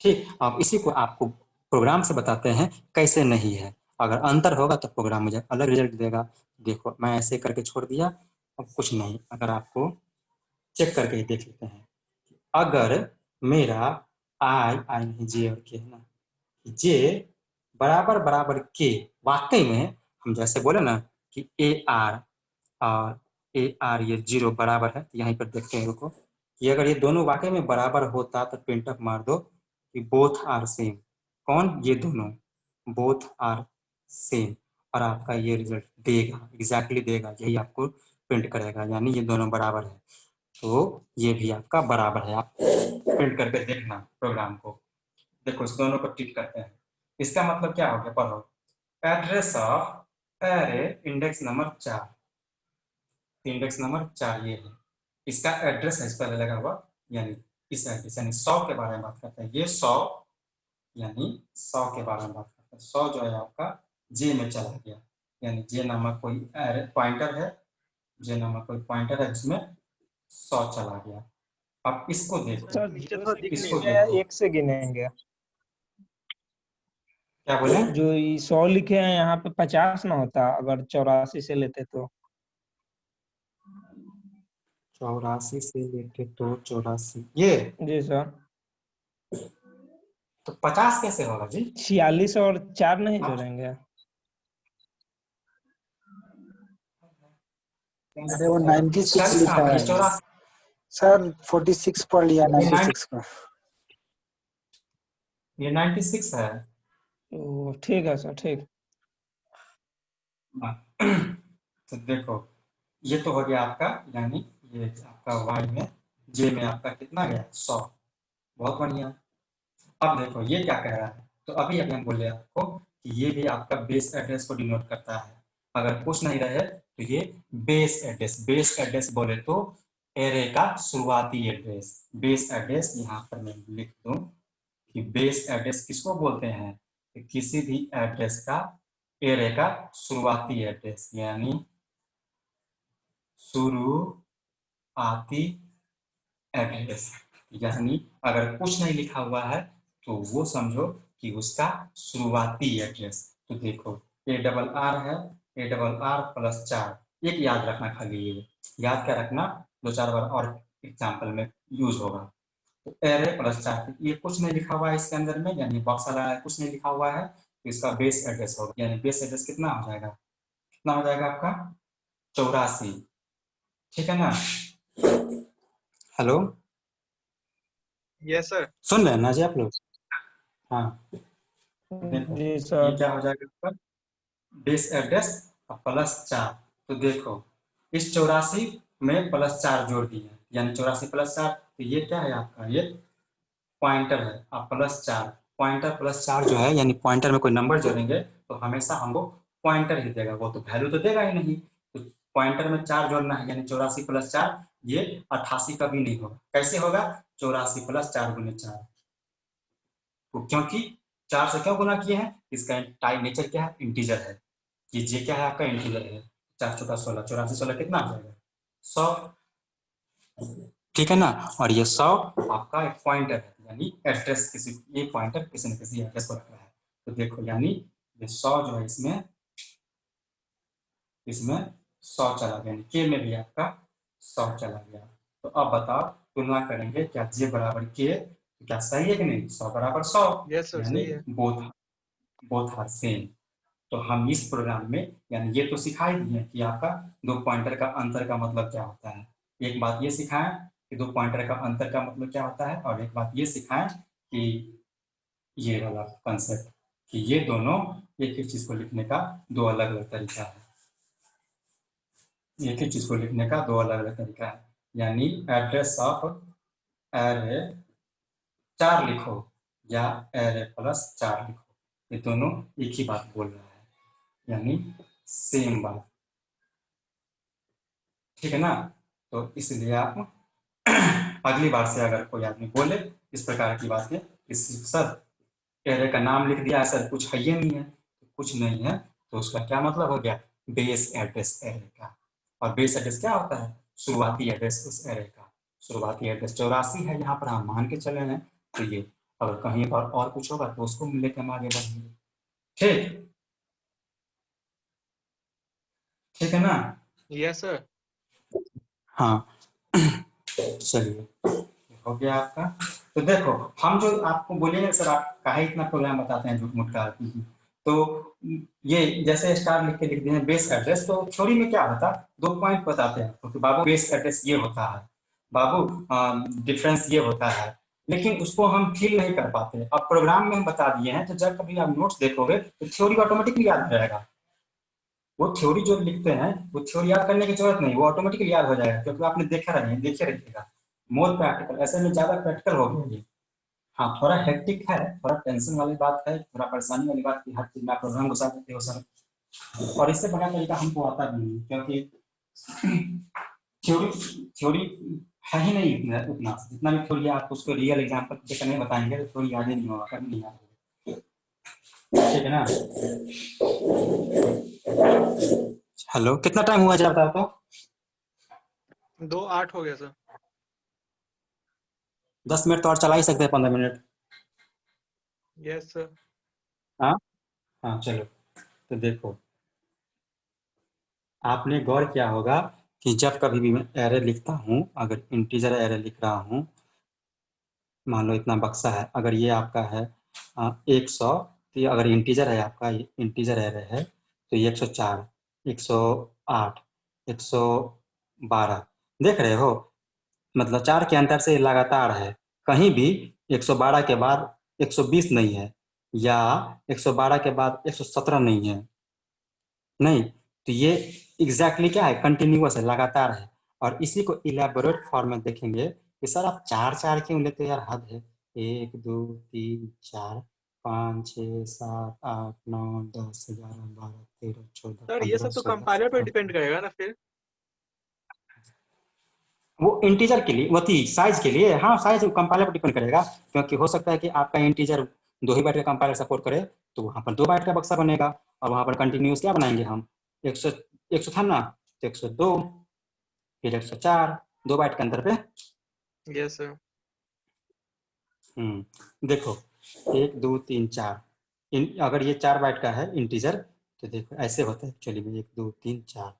S1: ठीक। अब इसी को आपको प्रोग्राम से बताते हैं कैसे नहीं है, अगर अंतर होगा तो प्रोग्राम मुझे अलग रिजल्ट देगा। देखो मैं ऐसे करके छोड़ दिया, अब कुछ नहीं, अगर आपको चेक करके ही देख लेते हैं। अगर मेरा आई नहीं जे और के है ना, जे बराबर बराबर के, वाकई में हम जैसे बोले ना कि AR और AR ये 0 बराबर है, यहीं पर देखते हैं रुको, कि अगर ये दोनों वाकई में बराबर होता तो प्रिंट अप मार दो कि बोथ आर सेम, कौन, ये दोनों बोथ आर सेम, और आपका ये रिजल्ट देगा, एग्जैक्टली देगा, यही आपको प्रिंट करेगा, यानी ये दोनों बराबर है, तो ये भी आपका बराबर है। आप प्रिंट करके देखना प्रोग्राम को, देखो इस दोनों को टिक करते हैं, इसका मतलब क्या हो गया, पढ़ो, address of array index number 4, index number 4 ये है, इसका एड्रेस है इस पर लगा हुआ, यानी इस एड्रेस यानी 100 के बारे में बात करते हैं, ये 100 यानी 100 के बारे में बात करते हैं। 100 जो है आपका जे में चला गया, यानी जे नामक कोई पॉइंटर है, जे नामक कोई पॉइंटर है जिसमें 100 चला गया। अब इसको देखो,
S2: सर 0 से
S1: इसको
S2: गिनेंगे या
S1: देखो,
S2: 1 से गिनेंगे?
S1: क्या बोले,
S2: जो ये 100 लिखे हैं यहाँ पे 50 ना होता अगर 84 से लेते तो?
S1: 84 से लेके तो 84 ये,
S2: जी सर।
S1: तो 50 कैसे होगा जी,
S2: 46 और 4 नहीं जोड़ेंगे?
S5: अरे वो 96
S1: 40
S5: लिखा
S1: कहाँ पर,
S5: है
S1: ये 84,
S5: सर, 46 पढ़ लिया
S1: ये
S5: 96 को।
S1: 96 है।
S2: तो ठीक है सर, ठीक।
S1: तो देखो ये तो हो गया आपका, यानी ये आपका वाई में जे में आपका कितना गया 100। बहुत बढ़िया। अब देखो ये क्या कह रहा है, तो अभी हम बोले आपको कि ये भी आपका बेस एड्रेस को डिनोट करता है। अगर कुछ नहीं रहे तो ये बेस एड्रेस बोले तो एरे का शुरुआती एड्रेस। बेस एड्रेस यहाँ पर मैं लिख दूं कि बेस एड्रेस किसको बोलते हैं, कि किसी भी एड्रेस का एरे का शुरुआती एड्रेस, यानी शुरुआती एड्रेस। यानी अगर कुछ नहीं लिखा हुआ है तो वो समझो कि उसका शुरुआती एड्रेस। तो देखो ARR है, ARR प्लस 4, एक याद रखना, खाली ये याद क्या रखना, 2-4 बार और एग्जाम्पल में यूज होगा। तो एरे प्लस 4, ये कुछ नहीं लिखा हुआ है इसके अंदर में, यानी बॉक्स वाला है, कुछ नहीं लिखा हुआ है, तो इसका बेस एड्रेस होगा। यानी बेस एड्रेस कितना हो जाएगा, कितना हो जाएगा आपका 84। ठीक है ना। Hello,
S6: yes sir.
S1: सुन रहे हैं ना जी आप लोग? हाँ, देखो
S2: जी
S1: ये
S2: सर।
S1: क्या हो जाएगा आपका बेस एड्रेस प्लस 4। तो देखो इस 84 में प्लस 4 जोड़ दिए, यानी 84 प्लस 4, तो ये क्या है आपका, ये पॉइंटर है। अब प्लस 4, पॉइंटर प्लस 4 जो है, यानी पॉइंटर में कोई नंबर जोड़ेंगे तो हमेशा हमको पॉइंटर ही देगा, वो तो वैल्यू तो देगा ही नहीं। तो पॉइंटर में 4 जोड़ना है, यानी 84 प्लस 4, ये 88 का भी नहीं होगा। कैसे होगा, 84 प्लस 4 गुने 4, तो क्योंकि 4 से क्यों गुना किए हैं, इसका टाइप नेचर क्या है, इंटीजर है। ये जे क्या है आपका, इंटीजर है। 4 × 16, 84 16 कितना आ जाएगा 100। ठीक है ना। और ये 100 आपका एक पॉइंटर है, यानी एड्रेस, किसी ये पॉइंटर किसी न किसी एड्रेस को रख रहा है। तो देखो यानी ये 100 जो है इसमें 100 चला गया, के में भी आपका 100 चला गया। तो अब बताओ तुलना करेंगे, क्या जे बराबर के, तो क्या सही है कि नहीं, 100 बराबर 100,
S6: यस सर,
S1: यानी
S6: सही है।
S1: Both are same. तो हम इस प्रोग्राम में, यानी ये तो सिखा ही दिए कि आपका दो पॉइंटर का अंतर का मतलब क्या होता है। एक बात ये सिखाएं कि दो पॉइंटर का अंतर का मतलब क्या होता है, और एक बात ये सिखाएं कि ये वाला कंसेप्ट कि ये दोनों एक ही चीज को लिखने का दो अलग अलग तरीका है। एक ही चीज को लिखने का दो अलग अलग तरीका है, यानी एड्रेस ऑफ एरे 4 लिखो या एरे प्लस 4 लिखो, ये दोनों एक ही बात बोल रहा है, यानी सेम बात। ठीक है ना। तो इसलिए आप अगली बार से अगर कोई आदमी बोले इस प्रकार की बातें, सर एरे का नाम लिख दिया सर, कुछ है ही नहीं है, कुछ नहीं है, तो उसका क्या मतलब हो गया, बेस एड्रेस एरे का। और बेस एड्रेस क्या होता है, शुरुआती एड्रेस उस एरे का। शुरुआती एड्रेस 84 है, यहाँ पर हम मान के चले हैं, तो ये अगर कहीं पर और कुछ होगा तो उसको लेकर हम आगे बढ़ेंगे। ठीक, ठीक है ना।
S6: Yes sir.
S1: हाँ चलिए हो गया आपका। तो देखो हम जो आपको बोलेंगे सर आप काहे इतना प्रोग्राम बताते हैं झूठ मूठ का, तो ये जैसे स्टार लिख के लिख दिए बेस एड्रेस, तो थ्योरी में क्या होता है, 2 पॉइंट बताते हैं क्योंकि बाबू बेस एड्रेस ये होता है, बाबू डिफरेंस ये होता है, लेकिन उसको हम फील नहीं कर पाते। अब प्रोग्राम में हम बता दिए हैं, तो जब कभी आप नोट्स देखोगे तो थ्योरी ऑटोमेटिकली याद रहेगा। वो थ्योरी जो लिखते हैं वो थ्योरी याद करने की जरूरत नहीं, वो ऑटोमेटिकली याद हो जाएगा क्योंकि आपने देखा रहे देखे रहिएगा। मोर प्रैक्टिकल, ऐसे में ज्यादा प्रैक्टिकल हो गया ये। हाँ थोड़ा हेक्टिक है, थोड़ा टेंशन वाली बात है, थोड़ा परेशानी वाली बात की हर चीज में आप प्रोग्राम घुसा देते हो सर, और इससे बड़ा तरीका हमको आता भी नहीं क्योंकि थ्योरी थ्योरी है ही नहीं इतना, जितना भी थ्योरी आप उसको रियल एग्जाम्पल देकर नहीं बताएंगे तो थ्योरी याद ही नहीं होगा, कभी नहीं याद होगा। ठीक है ना। हेलो, कितना टाइम हुआ जरा बताओ तो?
S6: 2:08 हो गया सर।
S1: 10 मिनट तो और चला ही सकते हैं, 15 मिनट।
S6: Yes sir.
S1: हाँ हाँ चलो। तो देखो आपने गौर किया होगा कि जब कभी भी मैं एरे लिखता हूँ, अगर इंटीजर एरे लिख रहा हूँ, मान लो इतना बक्सा है, अगर ये आपका है 100, तो ये अगर इंटीजर है आपका, ये इंटीजर एरे है, तो ये 104, 108, 112 देख रहे हो, मतलब 4 के अंतर से लगातार है। कहीं भी 112 के बाद 120 नहीं है, या 112 के बाद 117 नहीं है, नहीं, तो ये एग्जैक्टली क्या है, कंटिन्यूअस है, लगातार है। और इसी को इलेबोरेट फॉर्म में देखेंगे कि सर आप 4 4 क्यों लेते हैं यार, हद है। 1 2 3 4 5 6 7 8 9 10 11 12 13 14
S6: सर ये
S1: 15
S6: सब तो
S1: 16
S6: कंपाइलर पे
S1: 17।
S6: डिपेंड करेगा ना फिर।
S1: वो इंटीजर के लिए, वो थी साइज के लिए, हाँ साइज कंपाइलर पर डिपेंड करेगा, क्योंकि हो सकता है कि आपका इंटीजर 2 ही बाइट का कंपाइलर सपोर्ट करे, तो वहाँ पर 2 बाइट का बक्सा बनेगा, और वहाँ पर कंटिन्यूस क्या बनाएंगे हम, 100 100 था ना, तो 102 फिर 104, 2 बाइट के अंतर पे।
S6: Yes sir.
S1: देखो 1 2 3 4, अगर ये 4 बाइट का है इंटीजर, तो देखो ऐसे होता है एक्चुअली में, 1 2 3 4,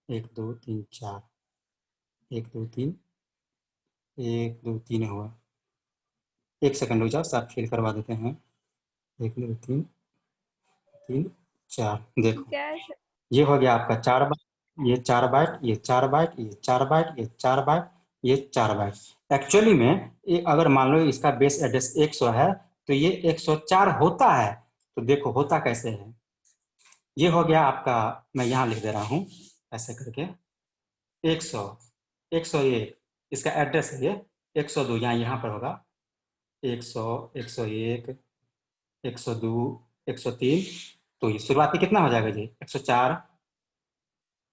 S1: 1 2 3 4, 1 2 3, 1 2 3 हुआ। 1 सेकंड रुक जाओ, सब फिल करवा देते हैं। 1 2 3 3 4, देखो
S3: कैसे?
S1: ये हो गया आपका 4 बाइट, ये 4 बाइट, ये 4 बाइट, ये 4 बाइट, ये 4 बाइट, ये 4 बाइट। एक्चुअली में ये अगर मान लो इसका बेस एड्रेस 100 है, तो ये 104 होता है। तो देखो होता कैसे है, ये हो गया आपका, मैं यहाँ लिख दे रहा हूँ ऐसे करके, 100 101 इसका एड्रेस है, ये 102 यहाँ पर होगा, 100 101 102 103, तो ये शुरुआती कितना हो जाएगा जी, 104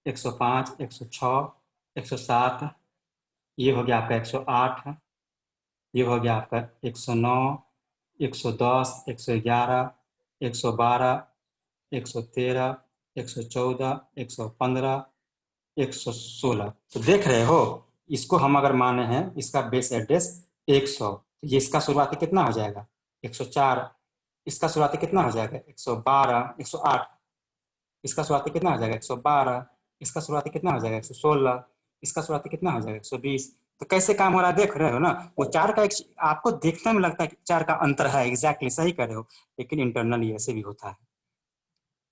S1: 105 106 107, ये हो गया आपका 108, ये हो गया आपका 109 110 111 112 113 114 115 116। तो देख रहे हो, इसको हम अगर माने हैं इसका बेस एड्रेस 100, तो ये इसका शुरुआती कितना हो जाएगा 104, इसका शुरुआती कितना हो जाएगा 112 108, इसका शुरुआती कितना हो जाएगा 112, इसका शुरुआती कितना हो जाएगा 116, इसका शुरुआती कितना हो जाएगा 120। तो कैसे काम हो रहा है देख रहे हो ना, वो 4 का आपको देखने में लगता है कि 4 का अंतर है, एग्जैक्टली सही कर रहे हो, लेकिन इंटरनली ऐसे भी होता है,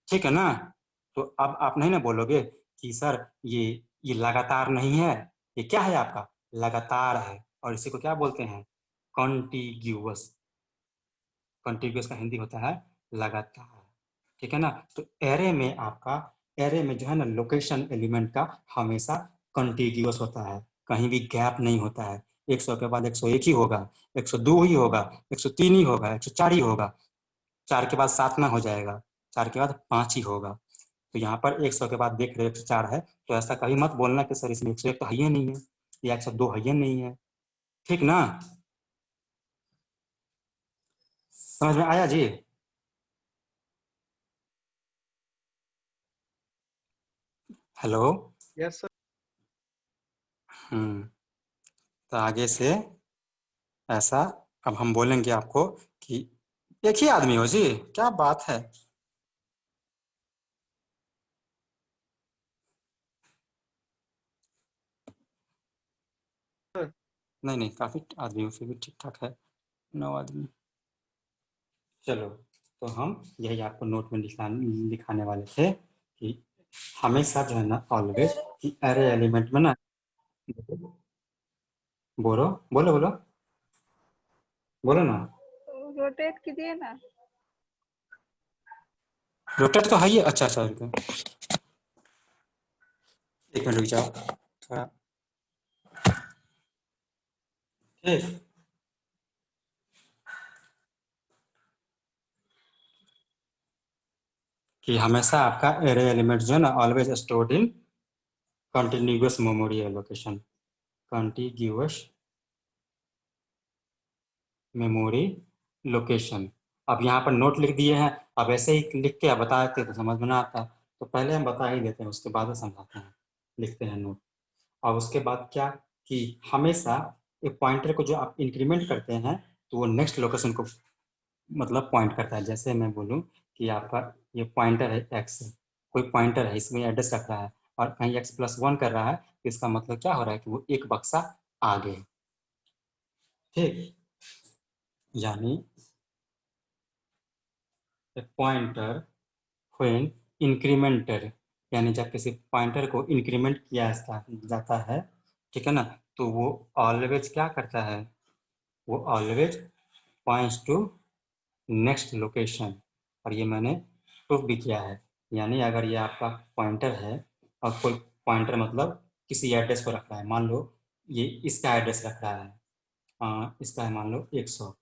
S1: ठीक है ना। तो अब आप नहीं ना बोलोगे कि सर ये लगातार नहीं है, ये क्या है आपका, लगातार है, और इसी को क्या बोलते हैं, कॉन्टिग्यूअस। कॉन्टिग्यूअस का हिंदी होता है लगातार, ठीक है ना। तो एरे में आपका, एरे में जो है ना लोकेशन एलिमेंट का हमेशा कॉन्टिग्यूअस होता है, कहीं भी गैप नहीं होता है। 100 के बाद 101 ही होगा, 102 ही होगा, 103 ही होगा, 104 ही होगा, 4 के बाद 7 ना हो जाएगा, 4 के बाद 5 ही होगा। तो यहाँ पर 100 के बाद देख रहे 104 है, तो ऐसा कभी मत बोलना कि सर इसमें 101 तो है ही नहीं है, या 102 है ही नहीं है, ठीक ना, समझ में आया जी। हेलो।
S6: Yes sir.
S1: तो आगे से ऐसा अब हम बोलेंगे आपको कि एक ही आदमी हो जी, क्या बात है। नहीं नहीं, काफी आदमी हो, फिर भी ठीक ठाक है, 9 आदमी। चलो, तो हम यही आपको नोट में लिखाने वाले थे कि हमेशा जो है ना ऑलवेज कि एरे एलिमेंट में ना, बोलो बोलो बोलो बोलो ना,
S3: रोटेट कीजिए ना।
S1: रोटेट तो है ही। अच्छा अच्छा, रुको 1 मिनट रुक जाओ थोड़ा, ठीक। कि हमेशा आपका एरे एलिमेंट जो है ना always stored in continuous memory allocation, continuous memory location. अब यहाँ पर नोट लिख दिए हैं, अब ऐसे ही लिख के बता देते तो समझ में ना आता, तो पहले हम बता ही देते हैं, उसके बाद समझाते हैं, लिखते हैं नोट। और उसके बाद क्या कि हमेशा एक पॉइंटर को जो आप इंक्रीमेंट करते हैं, तो वो नेक्स्ट लोकेशन को मतलब पॉइंट करता है। जैसे मैं बोलूँ कि आपका ये पॉइंटर है एक्स, कोई पॉइंटर है इसमें एड्रेस रख रहा है, और कहीं x+1 कर रहा है, तो इसका मतलब क्या हो रहा है कि वो एक बक्सा आगे है, ठीक। यानी पॉइंटर व्हेन इंक्रीमेंटेड, यानी जब किसी पॉइंटर को इंक्रीमेंट किया जाता है, ठीक है ना, तो वो ऑलवेज क्या करता है, वो always points to next location. और ये मैंने प्रूफ भी किया है, यानी अगर ये आपका पॉइंटर है और कोई पॉइंटर मतलब किसी एड्रेस को रख रहा है, मान लो ये इसका एड्रेस रख रहा है, इसका है मान लो 100,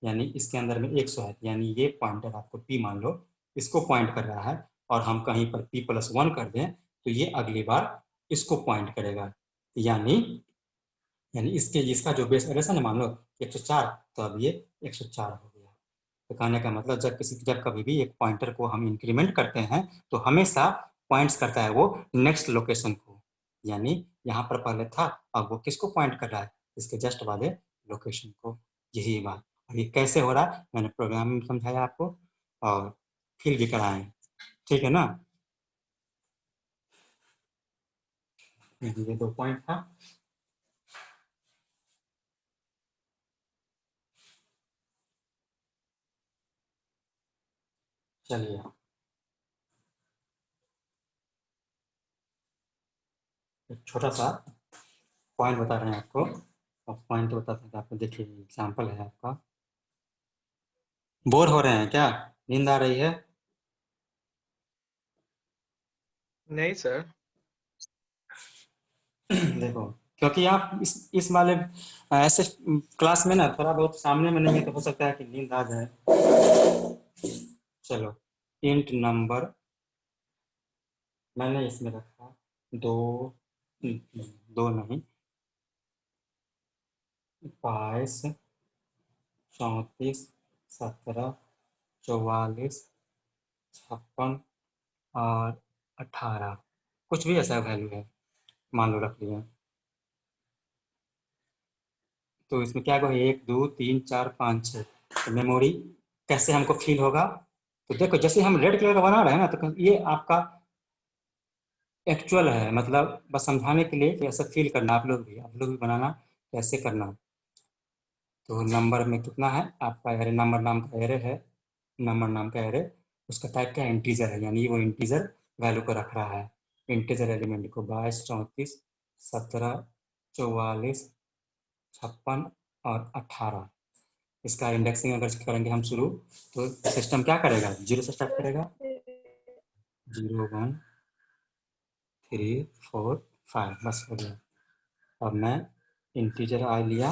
S1: यानी इसके अंदर में 100 है, यानी ये पॉइंटर आपको p मान लो इसको पॉइंट कर रहा है, और हम कहीं पर p+1 कर दें तो ये अगली बार इसको पॉइंट करेगा, यानी इसका जो बेस एड्रेस है ना मान लो 104, तो अब ये 104 हो गया। तो कहने का मतलब जब कभी भी एक पॉइंटर को हम इंक्रीमेंट करते हैं तो हमेशा पॉइंट्स करता है वो नेक्स्ट लोकेशन को, यानी यहाँ पर पहले था, अब वो किसको पॉइंट कर रहा है, इसके जस्ट वाले लोकेशन को। यही बात, और ये कैसे हो रहा है मैंने प्रोग्राम में समझाया आपको और फिल भी कराए, ठीक है ना। ये 2 पॉइंट था। चलिए एक छोटा सा पॉइंट बता रहे हैं आपको, और पॉइंट बताते हैं आपको। देखिए एग्जाम्पल है आपका। बोर हो रहे हैं क्या, नींद आ रही है?
S6: नहीं सर।
S1: देखो, क्योंकि आप इस वाले ऐसे क्लास में ना थोड़ा बहुत सामने में नहीं है तो हो सकता है कि नींद आ जाए। चलो, इंट नंबर मैंने इसमें रखा 2 नहीं 22 34 17 44 56 और 18, कुछ भी ऐसा वैल्यू है मान लो रख लिया। तो इसमें क्या होगा, 1 2 3 4 5 6, तो मेमोरी कैसे हमको फील होगा, तो देखो जैसे हम रेड कलर का बना रहे हैं ना, तो ये आपका एक्चुअल है, मतलब बस समझाने के लिए कि ऐसा फील करना, आप लोग भी बनाना कैसे करना। तो नंबर में कितना है आपका एरे, नंबर नाम का एरे है, नंबर नाम का एरे, उसका टाइप क्या इंटीजर है, यानी वो इंटीजर वैल्यू को रख रहा है, इंटीजर एलिमेंट को 22 34 17 44 56 और 18। इसका इंडेक्सिंग अगर करेंगे हम शुरू, तो सिस्टम क्या करेगा, 0 से स्टार्ट करेगा, 0 1 3 4 5, बस हो गया। अब मैं इंटीजर आई लिया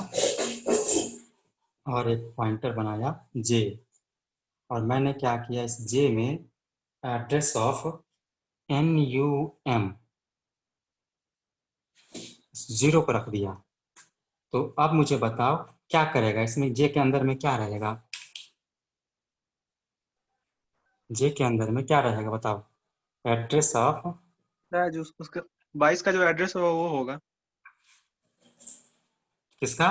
S1: और एक पॉइंटर बनाया j, और मैंने क्या किया, इस j में एड्रेस ऑफ NUM 0 पर रख दिया। तो अब मुझे बताओ क्या करेगा, इसमें j के अंदर में क्या रहेगा, j के अंदर में क्या रहेगा बताओ, एड्रेस ऑफ
S6: जो उसका 22 का जो एड्रेस होगा वो होगा
S1: किसका,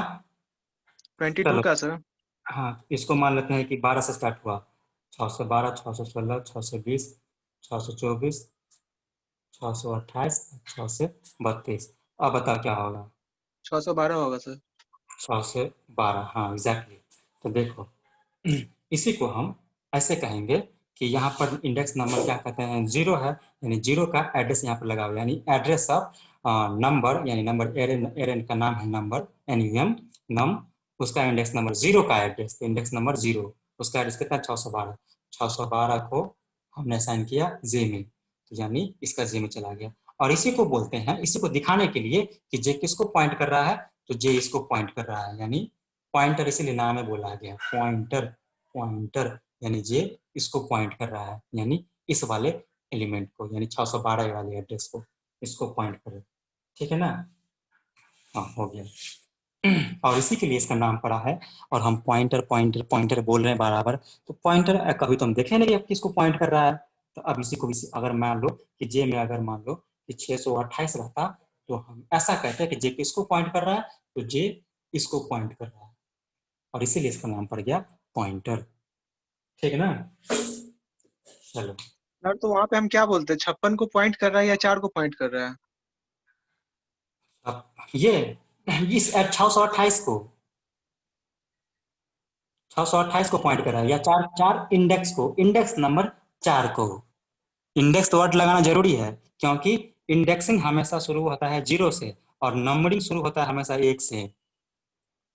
S6: 22
S1: चलो
S6: का सर।
S1: हाँ इसको मान लेते हैं कि 12 से स्टार्ट हुआ, 612 616 620 624 628 632। अब बताओ क्या होगा,
S6: 612 होगा सर।
S1: 612, हाँ एग्जैक्टली। तो देखो इसी को हम ऐसे कहेंगे कि यहाँ पर इंडेक्स नंबर क्या कहते हैं, 0 है, यानी 0 का एड्रेस यहाँ पर लगाओ, यानी एड्रेस ऑफ नंबर, यानी नंबर एरेन का नाम है नंबर, NUM नम, उसका इंडेक्स नंबर 0 का एड्रेस, तो इंडेक्स नंबर 0, उसका एड्रेस कितना 612, 612 को हमने असाइन किया जे में, तो यानी इसका जे में चला गया। और इसी को बोलते हैं, इसी को दिखाने के लिए कि जे किसको पॉइंट कर रहा है, तो जे इसको पॉइंट कर रहा है, यानी पॉइंटर इसीलिए नाम में बोला गया पॉइंटर, पॉइंटर यानी जे इसको पॉइंट कर रहा है, यानी इस वाले एलिमेंट को, यानी 612 वाले एड्रेस को इसको पॉइंट करे, ठीक है ना। हाँ हो गया। और इसी के लिए इसका नाम पड़ा है। और हम पॉइंटर पॉइंटर पॉइंटर बोल रहे हैं बराबर, तो पॉइंटर कभी तो हम देखे नहीं अब किसको पॉइंट कर रहा है, तो अब इसी को भी अगर मान लो कि जे में अगर मान लो कि 628 रहता, तो हम ऐसा कहते हैं कि जे किसको पॉइंट कर रहा है, तो जे इसको पॉइंट कर रहा है, और इसीलिए इसका नाम पड़ गया पॉइंटर, ठीक है ना। चलो
S6: सर तो वहाँ पे हम क्या बोलते हैं, 56 को पॉइंट कर रहा है या 4 को पॉइंट कर रहा है?
S1: अब ये इस 628 को 628 को पॉइंट कर रहा है, या 4 इंडेक्स को, इंडेक्स नंबर 4 को, इंडेक्स वर्ड लगाना जरूरी है, क्योंकि इंडेक्सिंग हमेशा शुरू होता है 0 से और नंबरिंग शुरू होता है हमेशा 1 से,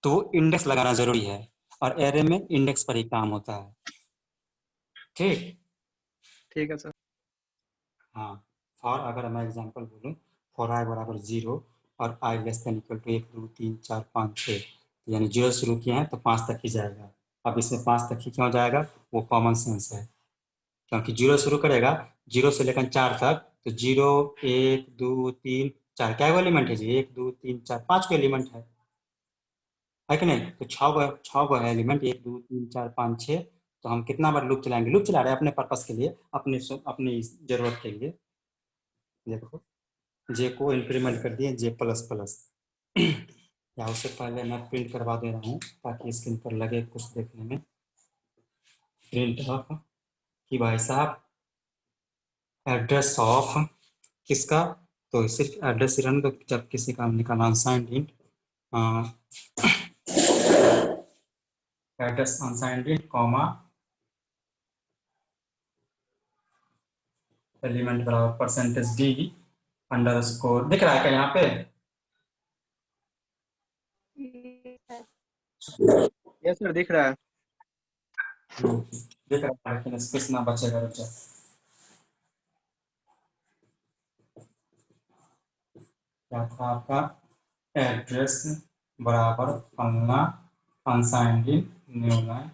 S1: तो इंडेक्स लगाना जरूरी है, और एरे में इंडेक्स पर ही काम होता है, ठीक।
S6: ठीक है सर।
S1: हाँ, फॉर अगर मैं एग्जांपल बोलूँ, फॉर आई बराबर 0, और i less than equal to 1 2 3 4 5 6, यानी 0 शुरू किए हैं तो 5 तक ही जाएगा। अब इसमें 5 तक ही क्यों जाएगा, वो कॉमन सेंस है, क्योंकि 0 शुरू करेगा 0 से लेकर 4 तक, तो 0 1 2 3 4 क्या एलिमेंट है जी, 1 2 3 4 5 को एलिमेंट है कि नहीं? तो 6 को है एलिमेंट, 1 2 3 4 5 6। तो हम कितना बार लूप चलाएंगे, लूप चला रहे हैं अपने पर्पस के लिए, अपनी जरूरत के लिए। देखो जे को इंक्रीमेंट कर दिए, जे प्लस प्लस या उससे पहले मैं प्रिंट करवा दे रहा हूँ ताकि स्क्रीन पर लगे कुछ देखने में। प्रिंट ऑफ कि भाई साहब एड्रेस ऑफ किसका, तो सिर्फ एड्रेस ही रहने दो, जब किसी का निकालना unsigned int, address unsigned int comma element बराबर परसेंटेज डी अंडरस्कोर, दिख रहा है क्या यहाँ पे?
S6: यस सर दिख रहा है।
S1: दिख रहा है, लेकिन स्पेस ना बचेगा बच्चा। क्या था आपका, एड्रेस बराबर फलना अनसाइंड न्यू लाइन,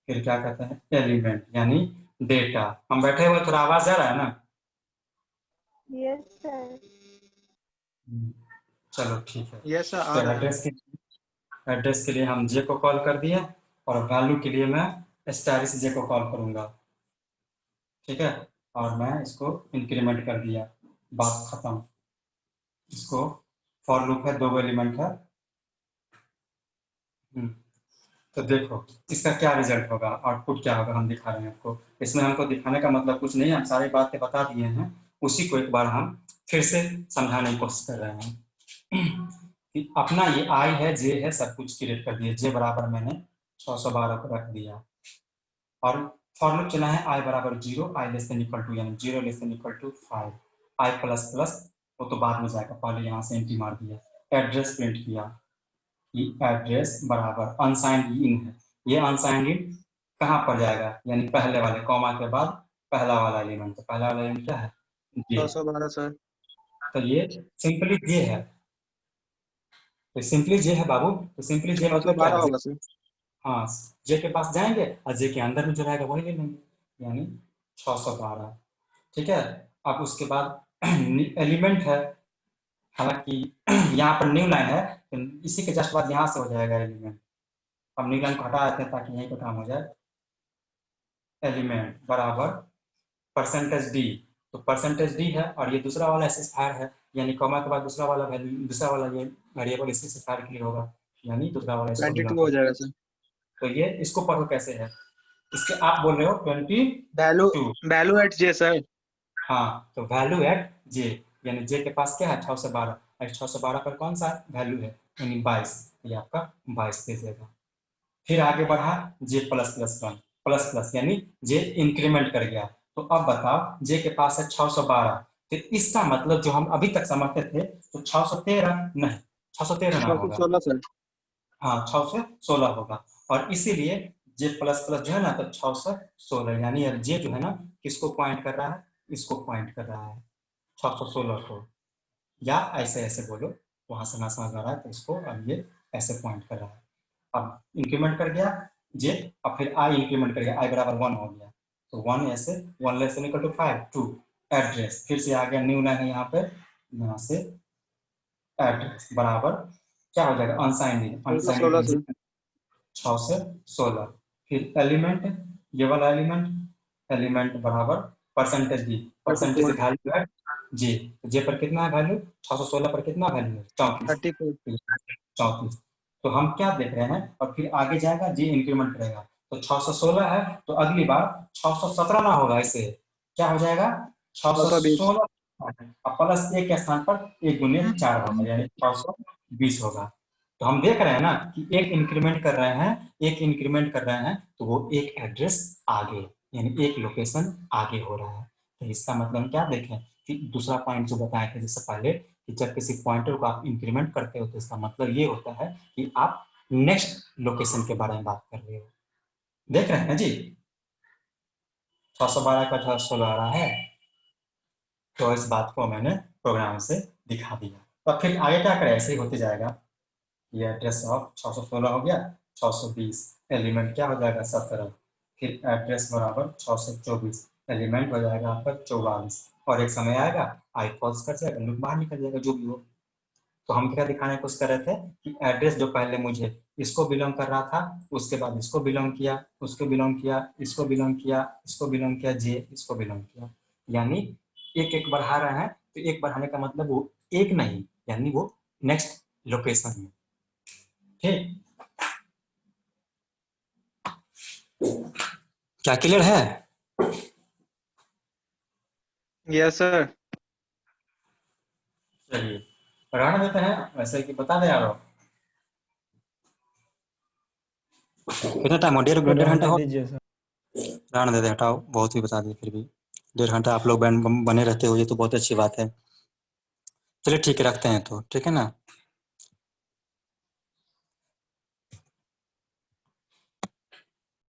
S1: फिर क्या कहते हैं एलिमेंट यानी डेटा। हम बैठे हुए, थोड़ा आवाज जा रहा है ना?
S3: Yes sir.
S1: चलो ठीक है।
S6: यस सर आ
S1: तो
S6: रहा है।
S1: एड्रेस के लिए हम जे को कॉल कर दिए, और वैल्यू के लिए मैं स्टैरिस जे को कॉल करूंगा, ठीक है। और मैं इसको इंक्रीमेंट कर दिया, बात खत्म। इसको फॉर लूप है, 2 एलिमेंट है। तो देखो इसका क्या रिजल्ट होगा, आउटपुट क्या होगा, हम दिखा रहे हैं आपको। इसमें हमको दिखाने का मतलब कुछ नहीं है, हम सारी बातें बता दिए हैं, उसी को एक बार हम फिर से समझाने की कोशिश कर रहे हैं कि अपना ये आई है, जे है, सब कुछ क्रिएट कर दिया। जे बराबर मैंने 612 को रख दिया, और फॉर लूप चला है आई बराबर 0, i less than equal to, यानी 0 less than equal to 5, i plus plus वो तो बाद में जाएगा, पहले यहाँ से एंट्री मार दिया, एड्रेस प्रिंट किया कि एड्रेस बराबर अनसाइंड इन है। ये अनसाइंड इन कहाँ पर जाएगा, यानी पहले वाले कॉमा के बाद पहला वाला एलिमेंट। तो पहला वाला एलिमेंट क्या है, जे।
S6: 612 सर।
S1: तो ये सिंपली जे है, तो सिंपली जे है बाबू। तो सिंपली जे मतलब क्या
S6: 612
S1: है,
S6: होगा सर।
S1: हाँ, जे के पास जाएंगे और जे के अंदर में जो रहेगा वही ले लेंगे, यानी 612, ठीक है। अब उसके बाद एलिमेंट है, हालांकि यहाँ पर न्यू लाइन है, तो इसी के जस्ट बाद यहाँ से हो जाएगा एलिमेंट। अब न्यू लाइन को हटा देते हैं ताकि यहीं पर काम हो जाए। एलिमेंट बराबर परसेंटेज डी, तो परसेंटेज डी है, और ये दूसरा वाला स्पेसिफायर है, यानी कॉमा के बाद दूसरा वाला वैल्यू, दूसरा वाला ये वेरिएबल स्पेसिफायर के लिए होगा, यानी दूसरा वाला इसको
S6: 22
S1: बिलोंग
S6: हो जाएगा सर।
S1: तो ये इसको पढ़ो कैसे है, इसके आप बोल रहे हो 22,
S6: वैल्यू एट जे सर।
S1: हाँ, तो वैल्यू एट जे, यानी जे के पास क्या है 612, 612 पर कौन सा वैल्यू है, यानी 22, ये आपका 22 दे देगा। फिर आगे बढ़ा जे प्लस प्लस 1 प्लस प्लस, यानी जे इंक्रीमेंट कर गया। तो अब बताओ जे के पास है 612, तो इसका मतलब जो हम अभी तक समझते थे, तो 613 नहीं, 613 ना होगा,
S6: 616 सर।
S1: हाँ 616 होगा। और इसीलिए जे प्लस प्लस जो है ना, तो 616, यानी जे जो है ना किसको पॉइंट कर रहा है, इसको पॉइंट कर रहा है 616 को, या ऐसे ऐसे बोलो, वहां से ना समझ आ रहा है तो इसको अब ये ऐसे पॉइंट कर रहा है। अब इंक्रीमेंट कर गया जे, अब फिर आई इंक्रीमेंट कर गया, आई बराबर 1 हो गया, तो 1 ऐसे 1 less than equal to 5 2 address, फिर से आ गया न्यू लाइन है यहाँ पे, यहाँ से एड्रेस बराबर क्या हो जाएगा, अनसाइंड
S6: 616 सर।
S1: 6 से 16, फिर एलिमेंट, ये वाला एलिमेंट बराबर परसेंटेज डी, परसेंटेज वैल्यू है जे, जे पर कितना है वैल्यू, 616 पर कितना वैल्यू है 34, तो हम क्या देख रहे हैं, और फिर आगे जाएगा जे इंक्रीमेंट करेगा, तो 616 है, तो अगली बार 617 ना होगा, इसे क्या हो जाएगा 616, अब प्लस 1 के स्थान पर 1 गुने 4 होगा, यानी 620 होगा। तो हम देख रहे हैं ना कि एक इंक्रीमेंट कर रहे हैं, एक इंक्रीमेंट कर रहे हैं, तो वो एक एड्रेस आगे, यानी एक लोकेशन आगे हो रहा है। तो इसका मतलब क्या देखें कि दूसरा पॉइंट जो बताए थे जिससे पहले, कि जब किसी पॉइंटर को आप इंक्रीमेंट करते हो तो इसका मतलब ये होता है कि आप नेक्स्ट लोकेशन के बारे में बात कर रहे हो। देख रहे हैं जी, 612 का 616 आ रहा है, तो इस बात को मैंने प्रोग्राम से दिखा दिया। तो फिर आगे क्या करें, ऐसे ही होते जाएगा। ये एड्रेस ऑफ 616 हो गया, 620 एलिमेंट क्या हो जाएगा 17, फिर एड्रेस बराबर 624 एलिमेंट हो जाएगा आपका 44, और एक समय आएगा आई फॉल्स कर जाएगा, लूप बाहर निकल जाएगा जो भी हो। तो हम क्या दिखाने की कोशिश कर रहे थे कि एड्रेस जो पहले मुझे इसको बिलोंग कर रहा था, उसके बाद इसको बिलोंग किया, उसको बिलोंग किया, इसको बिलोंग किया, इसको बिलोंग किया, जे इसको बिलोंग किया, यानी एक एक बढ़ा रहे हैं। तो एक बढ़ाने का मतलब वो एक नहीं, यानी वो नेक्स्ट लोकेशन में। ठीक, क्या क्लियर है?
S6: Yes sir.
S1: चलिए रहने देते हैं, वैसे कि बता दें यार कितना टाइम हो, डेढ़ घंटा
S2: रहने
S1: हो,
S2: दीजिए सर।
S1: रहने देते, हटाओ, बहुत भी बता दिए, फिर भी 1.5 घंटा आप लोग बने रहते हो, ये तो बहुत अच्छी बात है। चलिए ठीक है, रखते हैं तो, ठीक है ना।